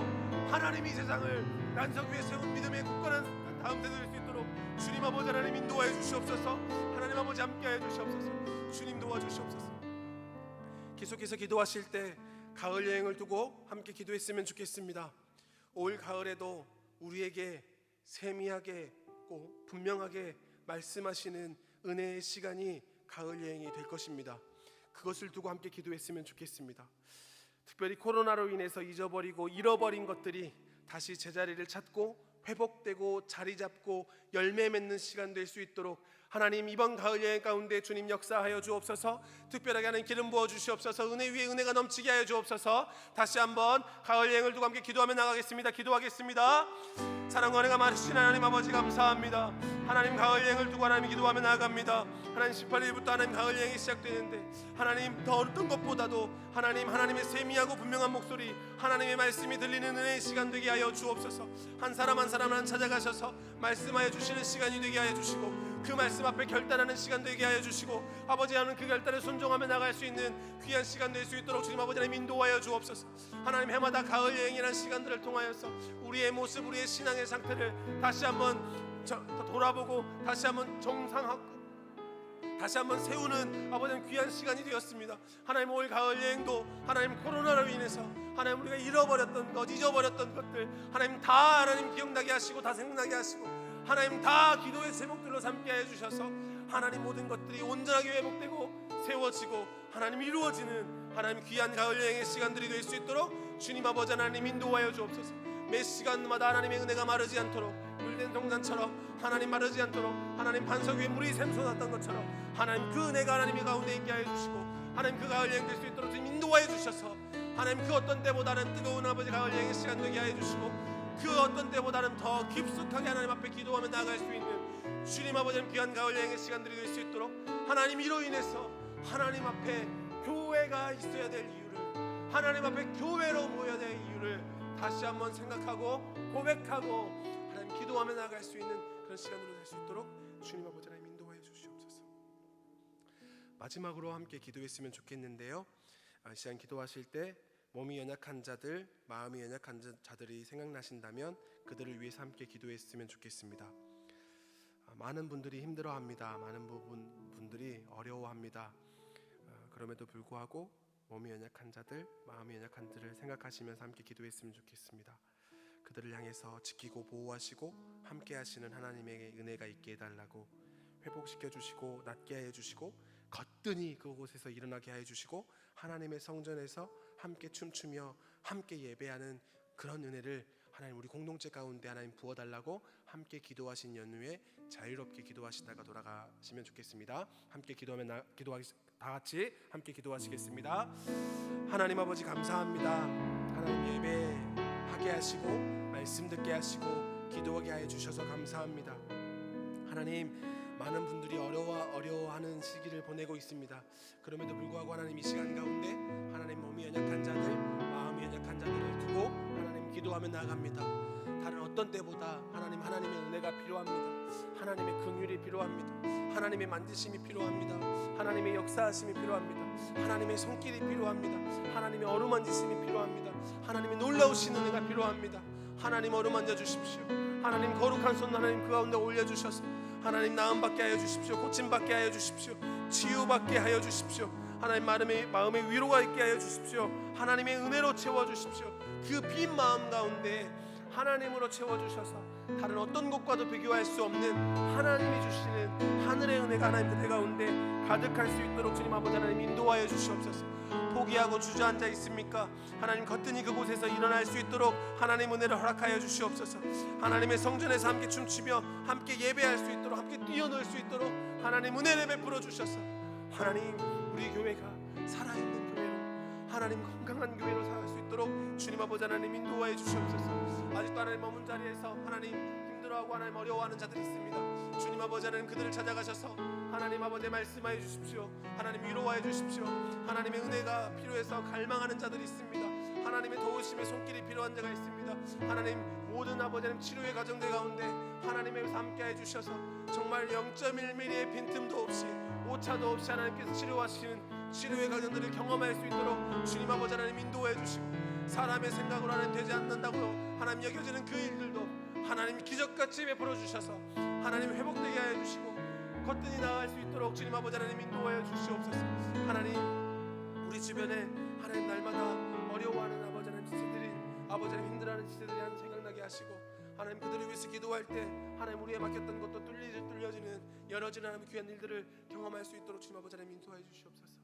하나님이 세상을 난석 위에 세운 믿음의 굳건한 다음 세대 될 수 있도록 주님 아버지 하나님 인도하여 주시옵소서. 하나님 아버지 함께하여 주시옵소서. 주님 도와주시옵소서. 계속해서 기도하실 때 가을 여행을 두고 함께 기도했으면 좋겠습니다. 올 가을에도 우리에게 세미하게 꼭 분명하게 말씀하시는 은혜의 시간이 가을 여행이 될 것입니다. 그것을 두고 함께 기도했으면 좋겠습니다. 특별히 코로나로 인해서 잊어버리고 잃어버린 것들이 다시 제자리를 찾고 회복되고 자리 잡고 열매 맺는 시간 될 수 있도록 하나님 이번 가을 여행 가운데 주님 역사하여 주옵소서. 특별하게 하나님 기름 부어 주시옵소서. 은혜 위에 은혜가 넘치게 하여 주옵소서. 다시 한번 가을 여행을 두고 함께 기도하며 나가겠습니다. 기도하겠습니다. 사랑과 은혜가 많으신 하나님 아버지 감사합니다. 하나님 가을 여행을 두고 하나님 기도하며 나아갑니다. 하나님 18일부터 하나님 가을 여행이 시작되는데 하나님 더 어떤 것보다도 하나님의 세미하고 분명한 목소리 하나님의 말씀이 들리는 은혜의 시간 되게 하여 주옵소서. 한 사람 한 사람 찾아가셔서 말씀하여 주시는 시간이 되게 하여 주시고 그 말씀 앞에 결단하는 시간 되게 하여 주시고 아버지 하나님 그 결단에 순종하며 나갈 수 있는 귀한 시간 될 수 있도록 주님 아버지 하나님 인도하여 주옵소서. 하나님 해마다 가을 여행이라는 시간들을 통하여서 우리의 모습 우리의 신앙의 상태를 다시 한번 돌아보고 다시 한번 정상하고 다시 한번 세우는 아버지 귀한 시간이 되었습니다. 하나님 올 가을 여행도 하나님 코로나로 인해서 하나님 우리가 잃어버렸던 것 잊어버렸던 것들 하나님 다 하나님 기억나게 하시고 다 생각나게 하시고 하나님 다 기도의 제목들로 삼게 해주셔서 하나님 모든 것들이 온전하게 회복되고 세워지고 하나님 이루어지는 하나님 귀한 가을 여행의 시간들이 될 수 있도록 주님 아버지 하나님 인도하여 주옵소서. 매 시간마다 하나님의 은혜가 마르지 않도록 물된 동산처럼 하나님 마르지 않도록 하나님 반석 위에 물이 샘솟았던 것처럼 하나님 그 은혜가 하나님의 가운데 있게 하여 주시고 하나님 그 가을 여행 될 수 있도록 주님 인도하여 주셔서 하나님 그 어떤 때보다는 뜨거운 아버지 가을 여행의 시간 되게 하여 주시고 그 어떤 때보다는 더 깊숙하게 하나님 앞에 기도하며 나아갈 수 있는 주님 아버지 귀한 가을 여행의 시간들이 될 수 있도록 하나님 이로 인해서 하나님 앞에 교회가 있어야 될 이유를 하나님 앞에 교회로 모여야 될 이유를 다시 한번 생각하고 고백하고 하나님 기도하며 나아갈 수 있는 그런 시간으로 될 수 있도록 주님 아버지 하나님 인도하여 주시옵소서. 마지막으로 함께 기도했으면 좋겠는데요. 이 시간 기도하실 때 몸이 연약한 자들, 마음이 연약한 자들이 생각나신다면 그들을 위해서 함께 기도했으면 좋겠습니다. 많은 분들이 힘들어합니다. 많은 분들이 어려워합니다. 그럼에도 불구하고 몸이 연약한 자들, 마음이 연약한 자들을 생각하시면서 함께 기도했으면 좋겠습니다. 그들을 향해서 지키고 보호하시고 함께 하시는 하나님의 은혜가 있게 해달라고 회복시켜 주시고 낫게 해 주시고 거뜬히 그곳에서 일어나게 해 주시고 하나님의 성전에서 함께 춤추며 함께 예배하는 그런 은혜를 하나님 우리 공동체 가운데 하나님 부어달라고 함께 기도하신 연후에 자유롭게 기도하시다가 돌아가시면 좋겠습니다. 함께 기도하면 다 같이 함께 기도하시겠습니다. 하나님 아버지 감사합니다. 하나님 예배하게 하시고 말씀 듣게 하시고 기도하게 하여 주셔서 감사합니다. 하나님, 많은 분들이 어려워하는 시기를 보내고 있습니다. 그럼에도 불구하고 하나님, 이 시간 가운데 하나님, 몸이 연약한 자들, 마음이 연약한 자들을 두고 하나님 기도하며 나아갑니다. 다른 어떤 때보다 하나님, 하나님의 은혜가 필요합니다. 하나님의 긍휼이 필요합니다. 하나님의 만지심이 필요합니다. 하나님의 역사하심이 필요합니다. 하나님의 손길이 필요합니다. 하나님의 어루만지심이 필요합니다. 하나님의 놀라우신 은혜가 필요합니다. 하나님, 어루만져 주십시오. 하나님, 거룩한 손 하나님 그 가운데 올려주셔서 하나님, 나음받게 하여 주십시오. 고침받게 하여 주십시오. 치유받게 하여 주십시오. 하나님, 마음의 위로가 있게 하여 주십시오. 하나님의 은혜로 채워주십시오. 그 빈 마음 가운데 하나님으로 채워주셔서 다른 어떤 것과도 비교할 수 없는 하나님이 주시는 하늘의 은혜가 하나님 그대 가운데 가득할 수 있도록 주님 아버지 하나님 인도하여 주시옵소서. 포기하고 주저앉아 있습니까? 하나님, 거뜬히 그곳에서 일어날 수 있도록 하나님 은혜를 허락하여 주시옵소서. 하나님의 성전에서 함께 춤추며 함께 예배할 수 있도록, 함께 뛰어놀 수 있도록 하나님 은혜를 베풀어 주셔서 하나님, 우리 교회가 살아있는 교회로, 하나님 건강한 교회로 살 수 있도록 주님 아버지 하나님 인도하여 주시옵소서. 아직도 하나님 머문 자리에서 하나님 힘들어하고 하나님 어려워하는 자들이 있습니다. 주님 아버지 하나님, 그들을 찾아가셔서 하나님 아버지 말씀하여 주십시오. 하나님 위로하여 주십시오. 하나님의 은혜가 필요해서 갈망하는 자들이 있습니다. 하나님의 도우심의 손길이 필요한 자가 있습니다. 하나님, 모든 아버지 하나님 치료의 과정들 가운데 하나님의 함께해 주셔서 정말 0.1mm의 빈틈도 없이 오차도 없이 하나님께서 치료하시는 치료의 과정들을 경험할 수 있도록 주님 아버지 하나님 인도해 주시고, 사람의 생각으로 하나님 되지 않는다고 하나님 여겨지는 그 일들도 하나님 기적같이 베풀어 주셔서 하나님 회복되게 하여 주시고 거뜬히 나아갈 수 있도록 주님 아버지 하나님 인도하여 주시옵소서. 하나님, 우리 주변에 하나님 날마다 어려워하는 아버지 하나님 지체들이, 아버지 하나님 힘들어하는 지체들이 하나님 생각나게 하시고, 하나님 그들을 위해서 기도할 때 하나님 우리의 맡겼던 것도 뚫려지는 열어지는 하나님 귀한 일들을 경험할 수 있도록 주님 아버지 하나님 인도하여 주시옵소서.